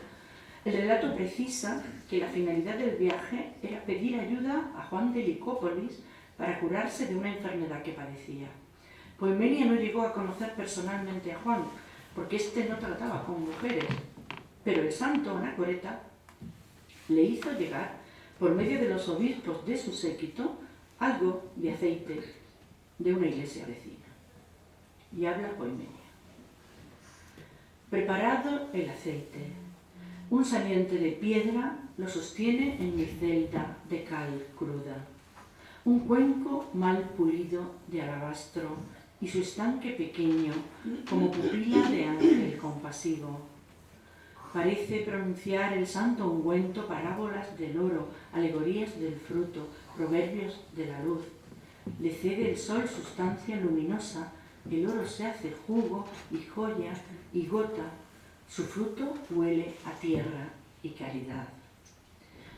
El relato precisa que la finalidad del viaje era pedir ayuda a Juan de Licópolis para curarse de una enfermedad que padecía. Poimenia no llegó a conocer personalmente a Juan, porque éste no trataba con mujeres, pero el santo Anacoreta le hizo llegar, por medio de los obispos de su séquito, algo de aceite de una iglesia vecina. Y habla Poimenia. Preparado el aceite, un saliente de piedra lo sostiene en mi celda de cal cruda. Un cuenco mal pulido de alabastro y su estanque pequeño como pupila de ángel compasivo. Parece pronunciar el santo ungüento parábolas del oro, alegorías del fruto, proverbios de la luz. Le cede el sol sustancia luminosa, el oro se hace jugo y joya y gota, su fruto huele a tierra y caridad.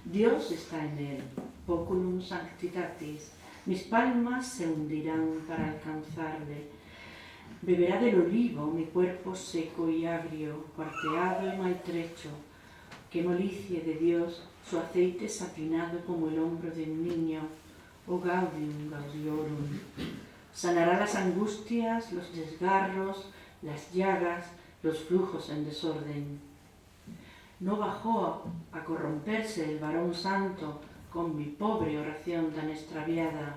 Dios está en él, poculum sanctitatis, mis palmas se hundirán para alcanzarle. Beberá del olivo mi cuerpo seco y agrio, cuarteado y maltrecho, que molicie de Dios su aceite satinado como el hombro de un niño, o gaudium gaudiorum. Sanará las angustias, los desgarros, las llagas, los flujos en desorden. No bajó a corromperse el varón santo con mi pobre oración tan extraviada.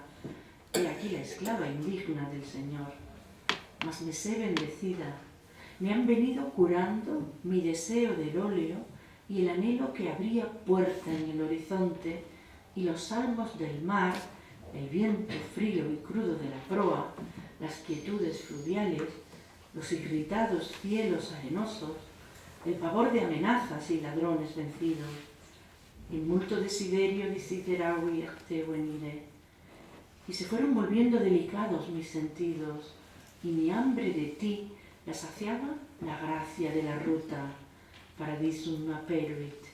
He aquí la esclava indigna del Señor. Mas me sé bendecida. Me han venido curando mi deseo del óleo y el anhelo que abría puerta en el horizonte y los salmos del mar, el viento frío y crudo de la proa, las quietudes fluviales, los irritados cielos arenosos, el pavor de amenazas y ladrones vencidos. In multo desiderio desideravi te venire. Y se fueron volviendo delicados mis sentidos, y mi hambre de ti la saciaba la gracia de la ruta, paradisum aperuit.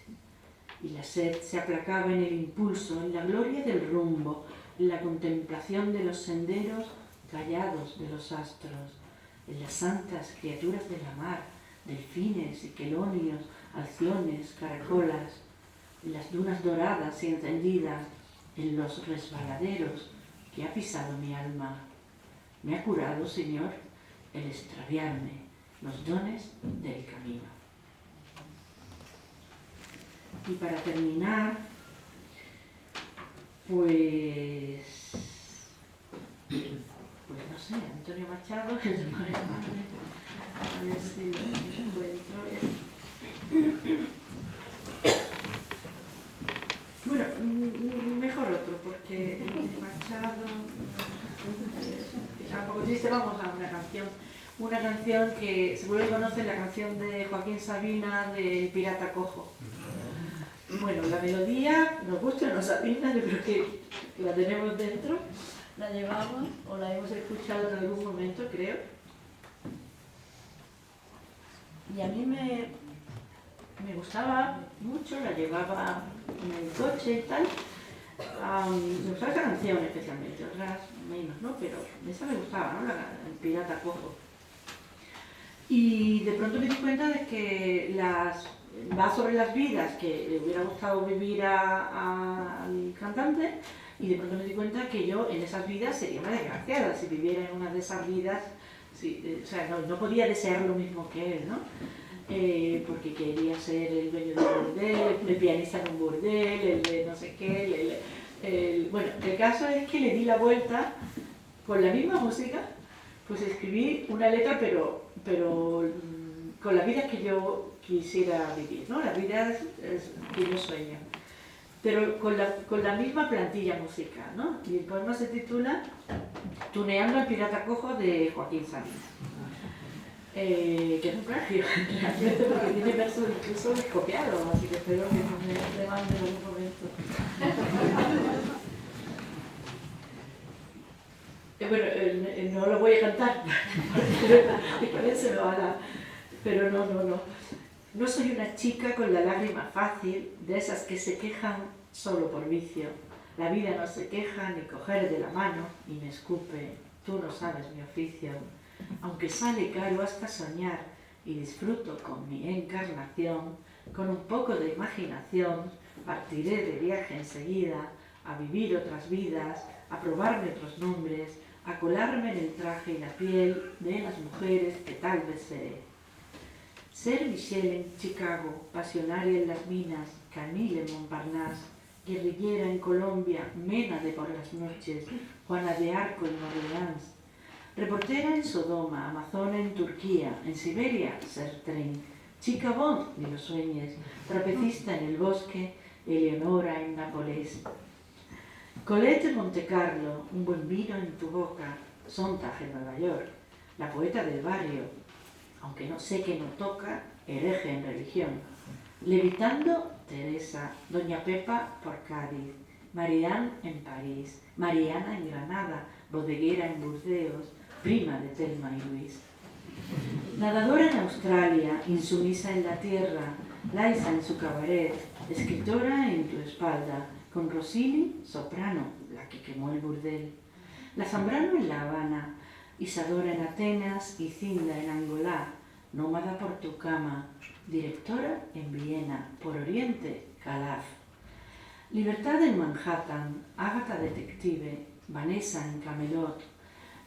Y la sed se aplacaba en el impulso, en la gloria del rumbo, en la contemplación de los senderos callados de los astros, en las santas criaturas de la mar, delfines y quelonios, alciones, caracolas, en las dunas doradas y encendidas, en los resbaladeros que ha pisado mi alma. Me ha curado, Señor, el extraviarme, los dones del camino. Y para terminar, pues no sé, Antonio Machado, el de Madre, a ver si lo encuentro. Bueno, mejor otro, porque el de Machado, tampoco triste, vamos a una canción que seguro que conocen, la canción de Joaquín Sabina de Pirata Cojo. Bueno, la melodía, nos gusta o nos afina, yo creo que la tenemos dentro, la llevamos o la hemos escuchado en algún momento, creo. Y a mí me gustaba mucho, la llevaba en el coche y tal. Me gustaba esta canción especialmente, otras menos, ¿no? Pero esa me gustaba, ¿no? El Pirata Cojo. Y de pronto me di cuenta de que va sobre las vidas que le hubiera gustado vivir al cantante, y de pronto me di cuenta que yo en esas vidas sería una desgraciada si viviera en una de esas vidas. O sea, no podía desear lo mismo que él, ¿no? Porque quería ser el dueño de un burdel, el pianista en un burdel, el de no sé qué, bueno, el caso es que le di la vuelta con la misma música, pues escribí una letra, pero con la vida que yo quisiera vivir, ¿no? La vida que yo sueño, pero con la misma plantilla musical, ¿no? Y el poema se titula Tuneando al Pirata Cojo, de Joaquín Sabina. Que es un plagio, realmente, porque tiene versos incluso copiados, así que espero que no me demanden en algún momento. Bueno, no lo voy a cantar, porque se me va la... Pero no. No soy una chica con la lágrima fácil, de esas que se quejan solo por vicio. La vida no se queja ni coger de la mano, ni me escupe, tú no sabes mi oficio. Aunque sale caro hasta soñar y disfruto con mi encarnación, Con un poco de imaginación, partiré de viaje enseguida, a vivir otras vidas, a probarme otros nombres, a colarme en el traje y la piel de las mujeres que tal vez seré. Ser Michelle en Chicago, pasionaria en las minas, Camille en Montparnasse, guerrillera en Colombia, Mena de por las noches, Juana de Arco en Orleans, reportera en Sodoma, amazona en Turquía, en Siberia, ser tren, chica Bond, ni lo sueñes, trapecista en el bosque, Eleonora en Nápoles. Colette en Monte Carlo, un buen vino en tu boca, Sontag en Nueva York, la poeta del barrio, aunque no sé qué no toca, hereje en religión. Levitando, Teresa, Doña Pepa por Cádiz, Marianne en París, Mariana en Granada, bodeguera en Burdeos, prima de Thelma y Luis. Nadadora en Australia, insumisa en la tierra, Laisa en su cabaret, escritora en tu espalda, con Rossini, soprano, la que quemó el burdel. La Zambrano en La Habana, Isadora en Atenas y Cinda en Angola, nómada por tu cama, directora en Viena, por Oriente, Calaf. Libertad en Manhattan, Ágata detective, Vanessa en Camelot,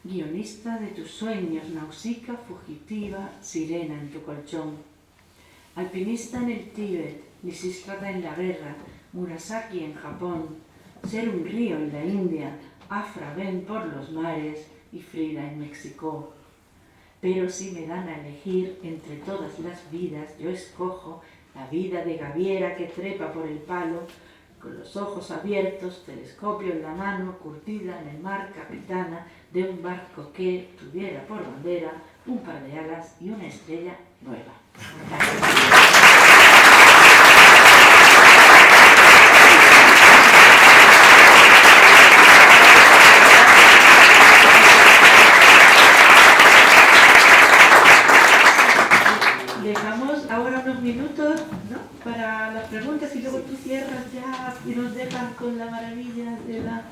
guionista de tus sueños, Nausicaa fugitiva, sirena en tu colchón. Alpinista en el Tíbet, Lisístrata en la guerra, Murasaki en Japón, ser un río en la India, Afra Ben por los mares y Frida en México. Pero si me dan a elegir entre todas las vidas, yo escojo la vida de gaviera que trepa por el palo, con los ojos abiertos, telescopio en la mano, curtida en el mar, capitana de un barco que tuviera por bandera un par de alas y una estrella nueva. Dejamos ahora unos minutos, ¿no?, para las preguntas y luego tú cierras ya y nos dejas con la maravilla de la...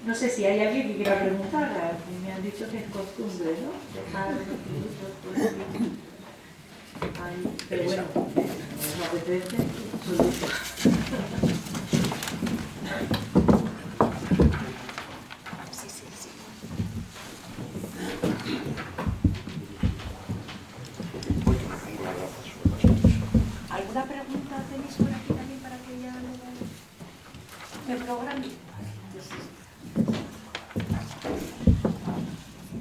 No sé si hay alguien que quiera preguntar, me han dicho que es costumbre, ¿no?, dejar unos minutos por aquí. Ay, pero bueno, me apetece, ¿Alguna pregunta tenéis por aquí también para que ya me programe?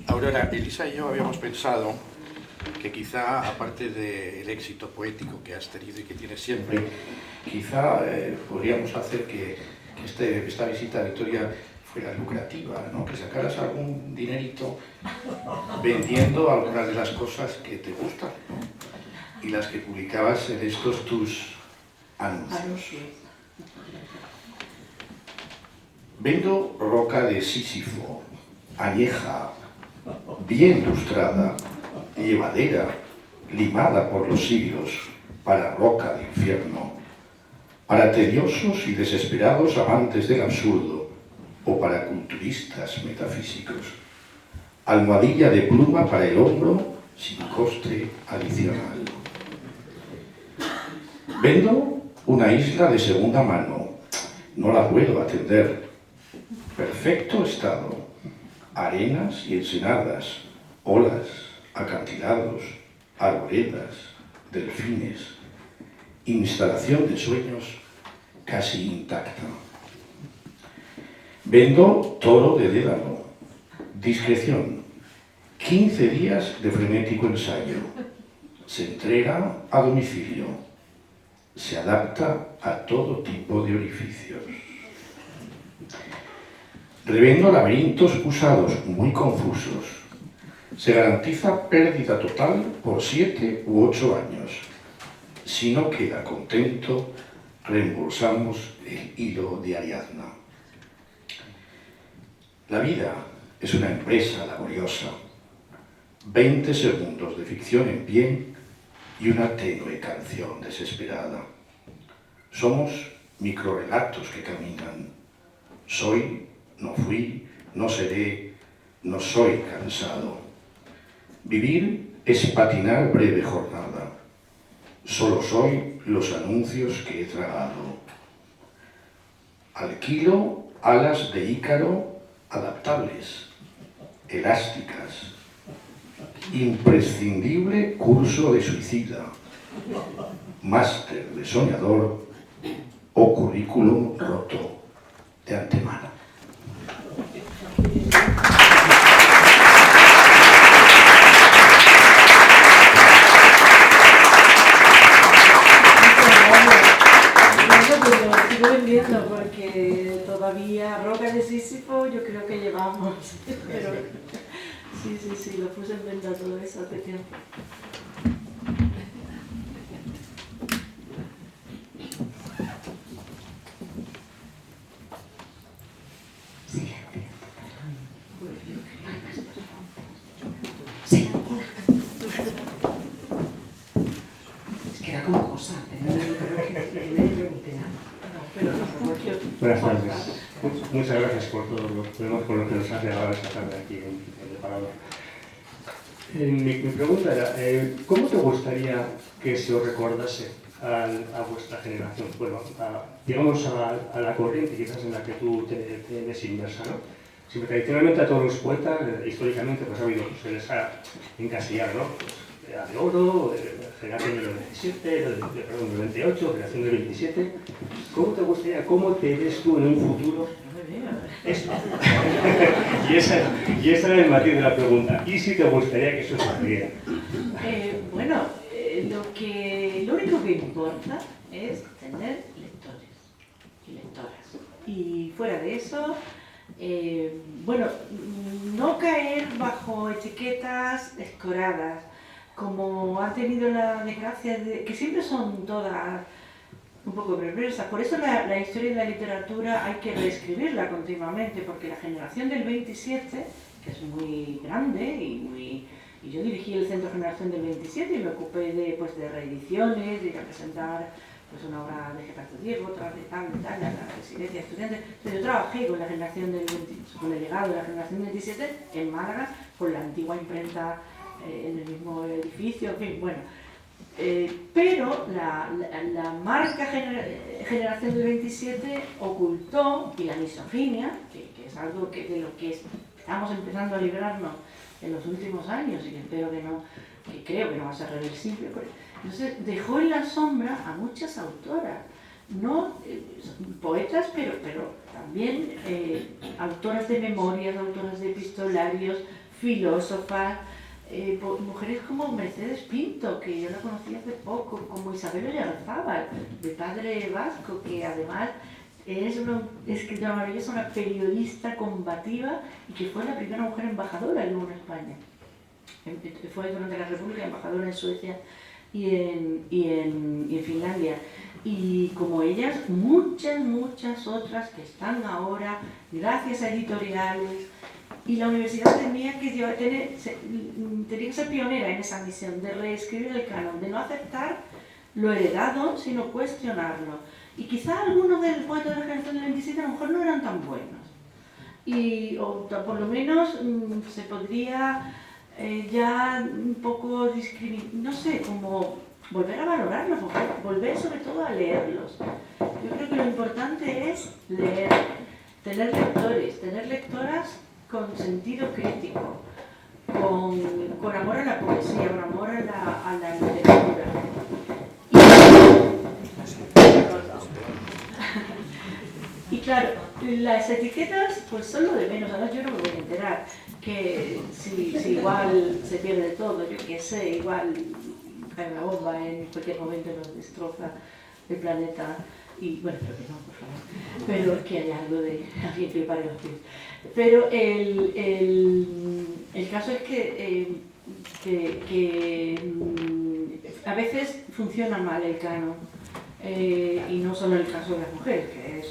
Aurora, Elisa y yo habíamos pensado que quizá, aparte del éxito poético que has tenido y que tienes siempre, quizá podríamos hacer que esta visita a Vitoria fuera lucrativa, ¿no? Que sacaras algún dinerito vendiendo algunas de las cosas que te gustan, ¿no?, y las que publicabas en estos tus anuncios. Vendo roca de Sísifo, añeja, bien lustrada, llevadera, limada por los siglos, para roca de infierno, para tediosos y desesperados amantes del absurdo, o para culturistas metafísicos. Almohadilla de pluma para el hombro, sin coste adicional. Vendo una isla de segunda mano, no la puedo atender. Perfecto estado, arenas y ensenadas, olas, acantilados, arboledas, delfines, instalación de sueños casi intacta. Vendo toro de Dédalo, discreción, 15 días de frenético ensayo, se entrega a domicilio. Se adapta a todo tipo de orificios. Revendo laberintos usados muy confusos. Se garantiza pérdida total por 7 u 8 años. Si no queda contento, reembolsamos el hilo de Ariadna. La vida es una empresa laboriosa. 20 segundos de ficción en pie y una tenue canción desesperada. Somos microrelatos que caminan. Soy, no fui, no seré, no soy cansado. Vivir es patinar breve jornada. Solo soy los anuncios que he tragado. Alquilo alas de Ícaro adaptables, elásticas. Imprescindible curso de suicida. Máster de soñador o currículum roto de antemano. Sigo vendiendo porque todavía Roca de Sísifo yo creo que llevamos, pero sí, lo puse en venta todo eso hace tiempo. Es que era como cosa, pero no le pregunté nada. Buenas tardes. Muchas gracias por todo por lo que nos has regalado esta tarde aquí en el Parador. Mi pregunta era, ¿cómo te gustaría que se os recordase a vuestra generación? Bueno, digamos a la corriente quizás en la que tú te ves inmersa, ¿no? Siempre tradicionalmente a todos los poetas, históricamente, pues se les ha encasillado, ¿no? Pues, era de oro, generación del 27, del 28, generación del 27. ¿Cómo te gustaría, cómo te ves tú en un futuro? Esto. y esa era el matiz de la pregunta. ¿Y si te gustaría que eso sucediera? Bueno, lo único que importa es tener lectores y lectoras. Y fuera de eso, bueno, no caer bajo etiquetas escoradas, como han tenido la desgracia de que siempre son todas un poco perversas. Por eso la historia de la literatura hay que reescribirla continuamente, porque la generación del 27, que es muy grande y yo dirigí el Centro Generación del 27 y me ocupé de reediciones, de representar pues una obra de Gilberto Diego, otra de tal, la residencia de estudiantes. Entonces yo trabajé con la generación del 27, con el legado de la generación del 27 en Málaga, con la antigua imprenta en el mismo edificio, en fin, bueno. Pero la marca generación del 27 ocultó, y la misoginia, que es algo de lo que estamos empezando a librarnos en los últimos años y que creo que no va a ser reversible, entonces dejó en la sombra a muchas autoras, no poetas, pero también autoras de memorias, autoras de epistolarios, filósofas, mujeres como Mercedes Pinto, que yo la conocí hace poco, como Isabel Oyarzábal, de padre vasco, que además es una escritora maravillosa, una periodista combativa y que fue la primera mujer embajadora en España. Fue durante la República embajadora en Suecia y en Finlandia. Y como ellas, muchas otras que están ahora, gracias a editoriales. Y la universidad tenía que ser pionera en esa misión de reescribir el canon, de no aceptar lo heredado, sino cuestionarlo. Y quizá algunos de los poetas de la generación del 27 a lo mejor no eran tan buenos. O por lo menos se podría ya un poco discriminar, no sé, como volver a valorarlos, volver sobre todo a leerlos. Yo creo que lo importante es leer, tener lectores, tener lectoras con sentido crítico, con amor a la poesía, con amor a la literatura. Y claro, las etiquetas pues son lo de menos. Ahora yo no me voy a enterar que si igual se pierde todo, yo qué sé, igual cae una bomba en cualquier momento, nos destroza el planeta. Y bueno, creo que no, por favor, pero que haya algo de alguien que pare los pies. Pero el caso es que a veces funciona mal el canon, y no solo en el caso de las mujeres, que es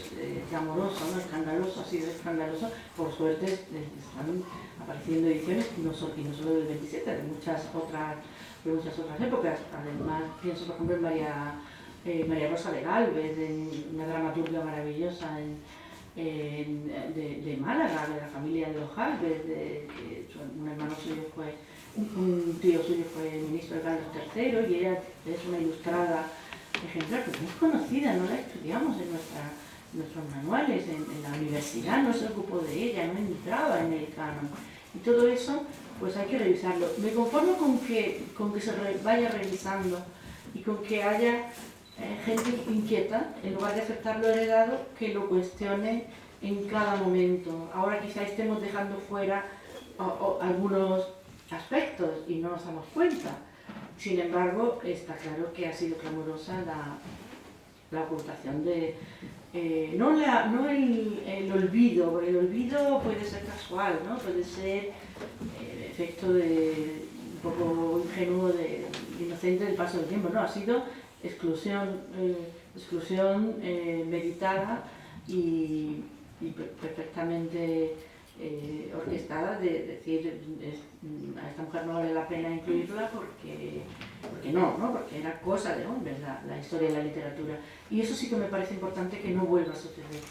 clamoroso, ¿no? Escandaloso, ha sido escandaloso. Por suerte están apareciendo ediciones, y no solo del 27, de muchas otras épocas. Además, pienso por ejemplo en María Rosa de Gálvez, una dramaturga maravillosa de Málaga, de la familia de los Gálvez, que un tío suyo fue ministro de Carlos III, y ella es una ilustrada ejemplar, pero no es conocida, no la estudiamos en nuestros manuales, en la universidad no se ocupó de ella, no entraba en el canon. Y todo eso, pues hay que revisarlo. Me conformo con que se vaya revisando y con que haya gente inquieta, en lugar de aceptar lo heredado, que lo cuestione en cada momento. Ahora quizá estemos dejando fuera algunos aspectos y no nos damos cuenta. Sin embargo, está claro que ha sido clamorosa la ocultación de... no el olvido, porque el olvido puede ser casual, ¿no? Puede ser efecto de un poco ingenuo, inocente del paso del tiempo. No, ha sido exclusión meditada y perfectamente orquestada, de decir a esta mujer no vale la pena incluirla porque no, porque era cosa de hombres la historia de la literatura. Y eso sí que me parece importante que no vuelva a suceder.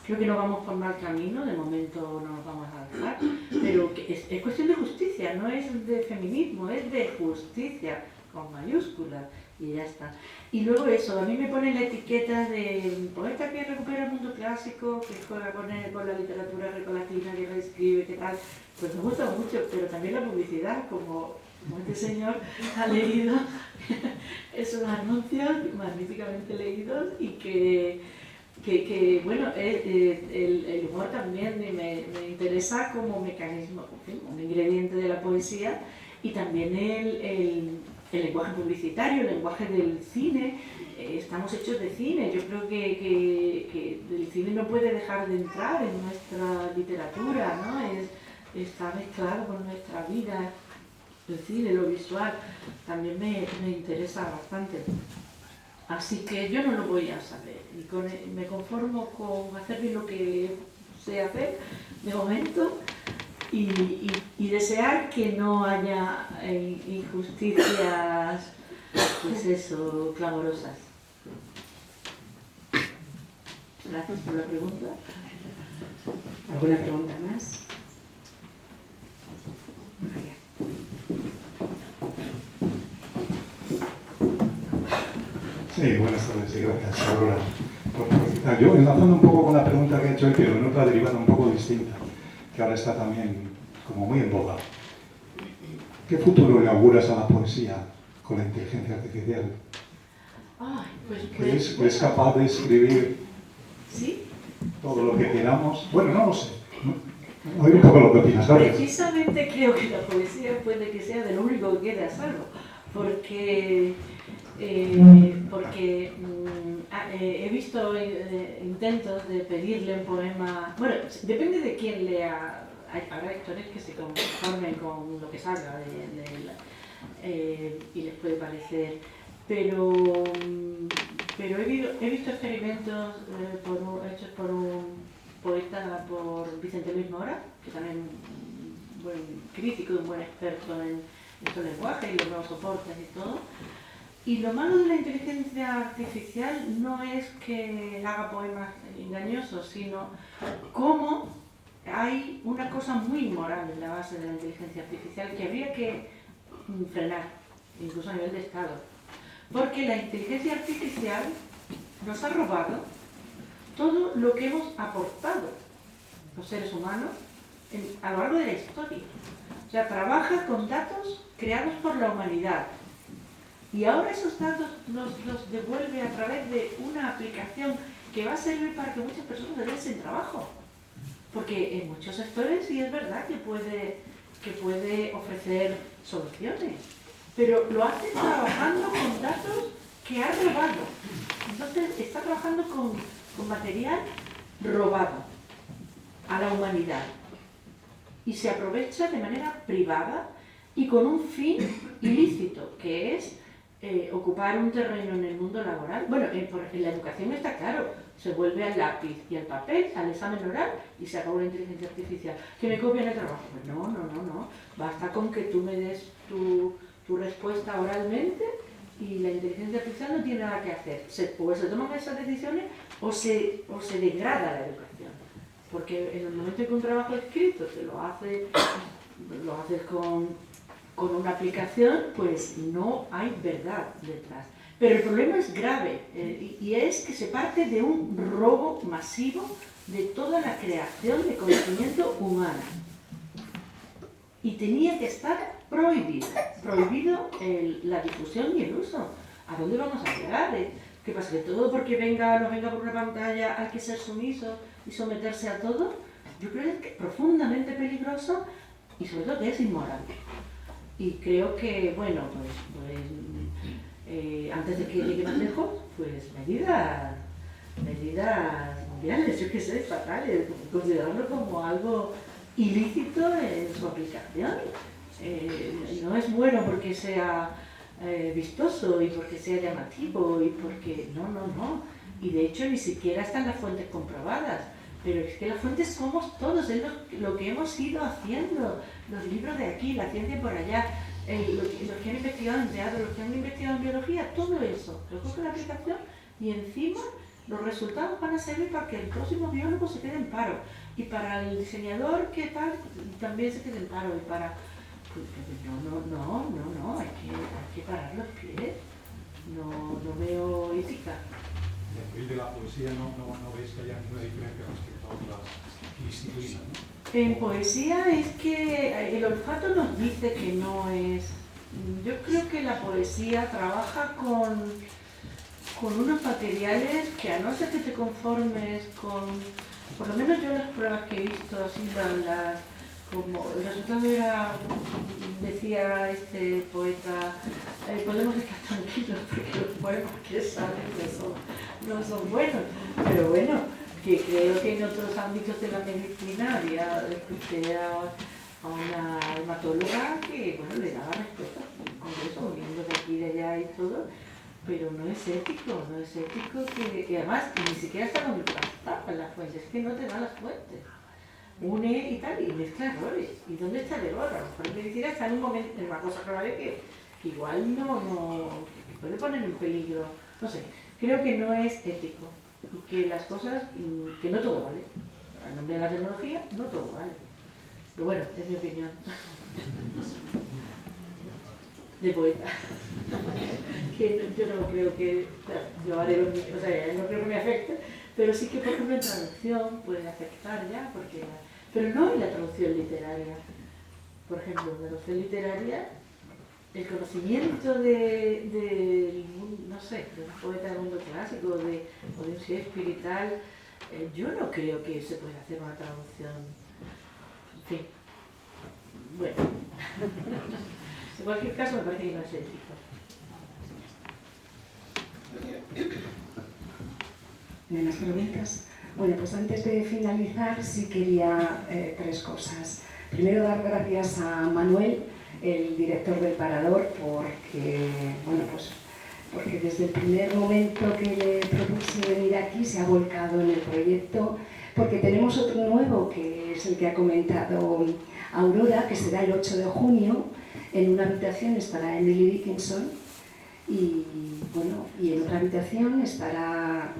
Creo que no vamos por mal camino, de momento no nos vamos a dejar, pero que es cuestión de justicia, no es de feminismo, es de justicia, con mayúsculas, y ya está. Y luego eso, a mí me ponen la etiqueta de poeta que recupera el mundo clásico, que juega con la literatura grecolatina, que reescribe, que tal, pues me gusta mucho, pero también la publicidad, como este señor ha leído esos anuncios magníficamente leídos y que bueno, el humor también me interesa como mecanismo, un ingrediente de la poesía, y también el lenguaje publicitario, el lenguaje del cine. Estamos hechos de cine, yo creo que el cine no puede dejar de entrar en nuestra literatura, ¿no? Está mezclado con nuestra vida, el cine, lo visual, también me interesa bastante. Así que yo no lo voy a saber, y me conformo con hacer bien lo que sé hacer de momento, y desear que no haya injusticias, pues eso, clamorosas. Gracias por la pregunta. ¿Alguna pregunta más? Sí, buenas tardes y gracias, Aurora, por participar. Yo, enlazando un poco con la pregunta que ha hecho él, pero en otra derivada un poco distinta, que ahora está también como muy en boga. ¿Qué futuro le auguras a la poesía con la inteligencia artificial? Ay, pues, ¿Que es capaz de escribir ¿sí? todo lo que queramos? Bueno, no lo sé. Oír un poco lo que opinas, ¿sabes? Precisamente creo que la poesía puede que sea de lo único que quede a salvo, porque he visto intentos de pedirle un poema. Bueno, depende de quién lea. Habrá lectores que se conformen con lo que salga y les puede parecer, pero he visto experimentos hechos por un poeta, por Vicente Luis Mora, que también es un buen crítico y un buen experto en estos lenguajes y los nuevos soportes y todo. Y lo malo de la inteligencia artificial no es que haga poemas engañosos, sino cómo hay una cosa muy inmoral en la base de la inteligencia artificial que habría que frenar, incluso a nivel de Estado. Porque la inteligencia artificial nos ha robado todo lo que hemos aportado los seres humanos a lo largo de la historia. O sea, trabaja con datos creados por la humanidad. Y ahora esos datos los devuelve a través de una aplicación que va a servir para que muchas personas se queden sin trabajo. Porque en muchos sectores sí es verdad que puede ofrecer soluciones, pero lo hace trabajando con datos que ha robado. Entonces está trabajando con material robado a la humanidad y se aprovecha de manera privada y con un fin ilícito, que es ocupar un terreno en el mundo laboral. Bueno, en la educación está claro, se vuelve al lápiz y al papel, al examen oral, y se acabó la inteligencia artificial. ¿Que me copian el trabajo? Pues no. Basta con que tú me des tu respuesta oralmente y la inteligencia artificial no tiene nada que hacer. O se toman esas decisiones o se degrada la educación. Porque en el momento en que un trabajo escrito te lo haces con una aplicación, pues no hay verdad detrás. Pero el problema es grave y es que se parte de un robo masivo de toda la creación de conocimiento humano. Y tenía que estar prohibido la difusión y el uso. ¿A dónde vamos a llegar? ¿Qué pasa? ¿Que todo porque nos venga por una pantalla hay que ser sumiso y someterse a todo? Yo creo que es profundamente peligroso y sobre todo que es inmoral. Y creo que, bueno, antes de que llegue más lejos, pues medidas mundiales, yo qué sé, fatales, considerarlo como algo ilícito en su aplicación. No es bueno porque sea vistoso y porque sea llamativo y porque... No. Y de hecho ni siquiera están las fuentes comprobadas. Pero es que las fuentes somos todos, es lo que hemos ido haciendo. Los libros de aquí, la ciencia por allá, los que han investigado en teatro, los que han investigado en biología, todo eso. Lo coge la aplicación y encima los resultados van a servir para que el próximo biólogo se quede en paro. Y para el diseñador que tal, también se quede en paro. Y para... No, hay que parar los pies. No veo ética. Y a nivel de la poesía no veis que haya ninguna diferencia respecto a otras disciplinas, ¿no? En poesía es que el olfato nos dice que no es... Yo creo que la poesía trabaja con unos materiales que a no ser que te conformes con... Por lo menos yo las pruebas que he visto así, como el resultado era, decía este poeta, podemos estar tranquilos porque los poemas que salen no son buenos, pero bueno, que creo que en otros ámbitos de la medicina escuché a una dermatóloga que, bueno, le daba respeto al Congreso, viniendo de aquí y de allá y todo, pero no es ético que además ni siquiera está donde tapan las fuentes, es que no te dan las fuentes. Une y tal, y mezcla errores. ¿Y dónde está el error? A lo mejor en medicina está en un momento, en una cosa probable que igual no puede poner en peligro. No sé, creo que no es ético. Y que las cosas, que no todo vale. En nombre de la tecnología, no todo vale. Pero bueno, es mi opinión. De poeta. Que yo no creo que, yo haré lo mismo, o sea, no creo que me afecte, pero sí que por ejemplo en traducción puede afectar ya, pero no en la traducción literaria. Por ejemplo, en la traducción literaria, el conocimiento de no sé, de un poeta del mundo clásico o de un Shakespeare y tal, yo no creo que se pueda hacer una traducción. En fin, bueno. En cualquier caso me parece que no es ético. ¿Hay más preguntas? Bueno, pues antes de finalizar sí quería tres cosas. Primero dar gracias a Manuel, el director del Parador, porque desde el primer momento que le propuse venir aquí se ha volcado en el proyecto, porque tenemos otro nuevo que es el que ha comentado Aurora, que será el 8 de junio, en una habitación estará Emily Dickinson y en otra habitación estará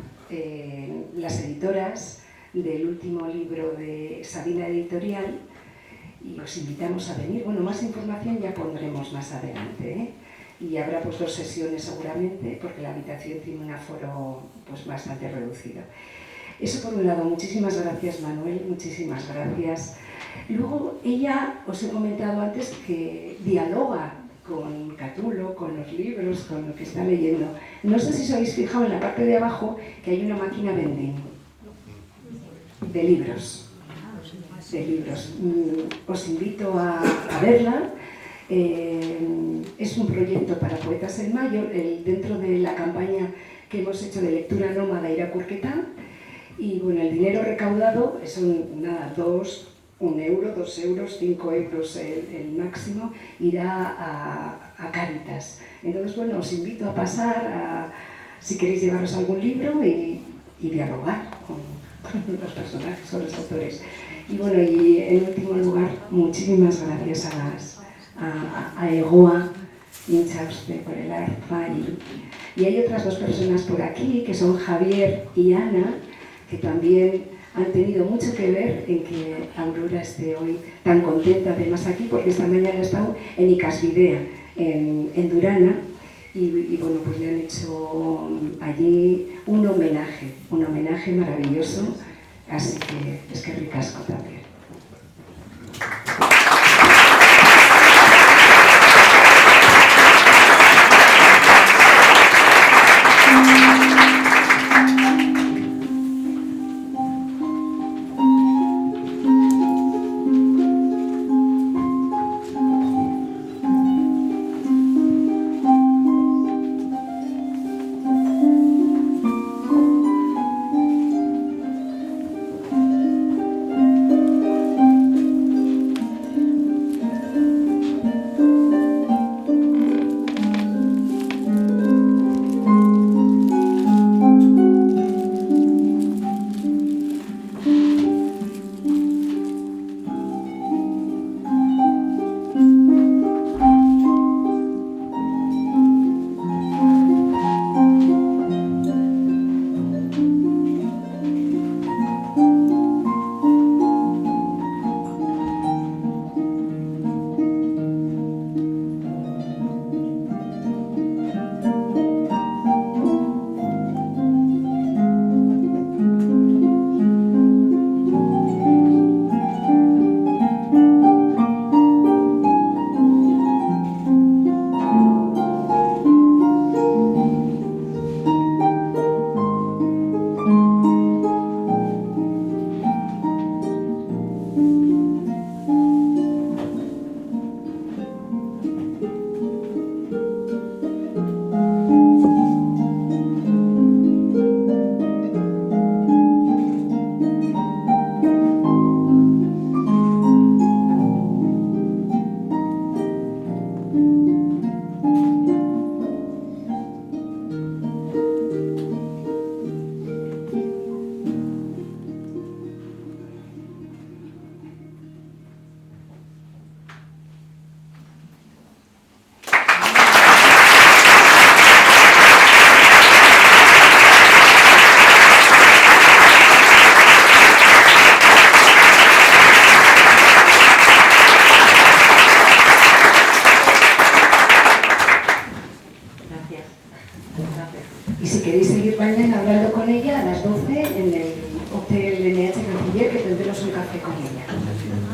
las editoras del último libro de Sabina Editorial y os invitamos a venir. Bueno, más información ya pondremos más adelante, ¿eh? Y habrá pues 2 sesiones seguramente porque la habitación tiene un aforo pues bastante reducido. Eso por un lado. Muchísimas gracias, Manuel, muchísimas gracias. Luego ella, os he comentado antes que dialoga con Catulo, con los libros, con lo que está leyendo. No sé si os habéis fijado en la parte de abajo que hay una máquina vending de libros. Os invito a verla. Es un proyecto para Poetas en Mayo, dentro de la campaña que hemos hecho de lectura nómada Irakurketa. Y bueno, el dinero recaudado son nada, 1 euro, 2 euros, 5 euros el máximo, irá a Cáritas. Entonces, bueno, os invito a pasar, si queréis llevaros algún libro y dialogar con los personajes, con los autores. Y bueno, y en último lugar, muchísimas gracias a Egoa, Inchauste por el arpa. Y hay otras 2 personas por aquí, que son Javier y Ana, que también han tenido mucho que ver en que Aurora esté hoy tan contenta además aquí, porque esta mañana ha estado en Icasbidea, en Durana, y bueno, pues le han hecho allí un homenaje maravilloso, así que es que ricasco también. Y si queréis seguir mañana hablando con ella a las 12 en el Hotel NH Canciller, que tendremos un café con ella.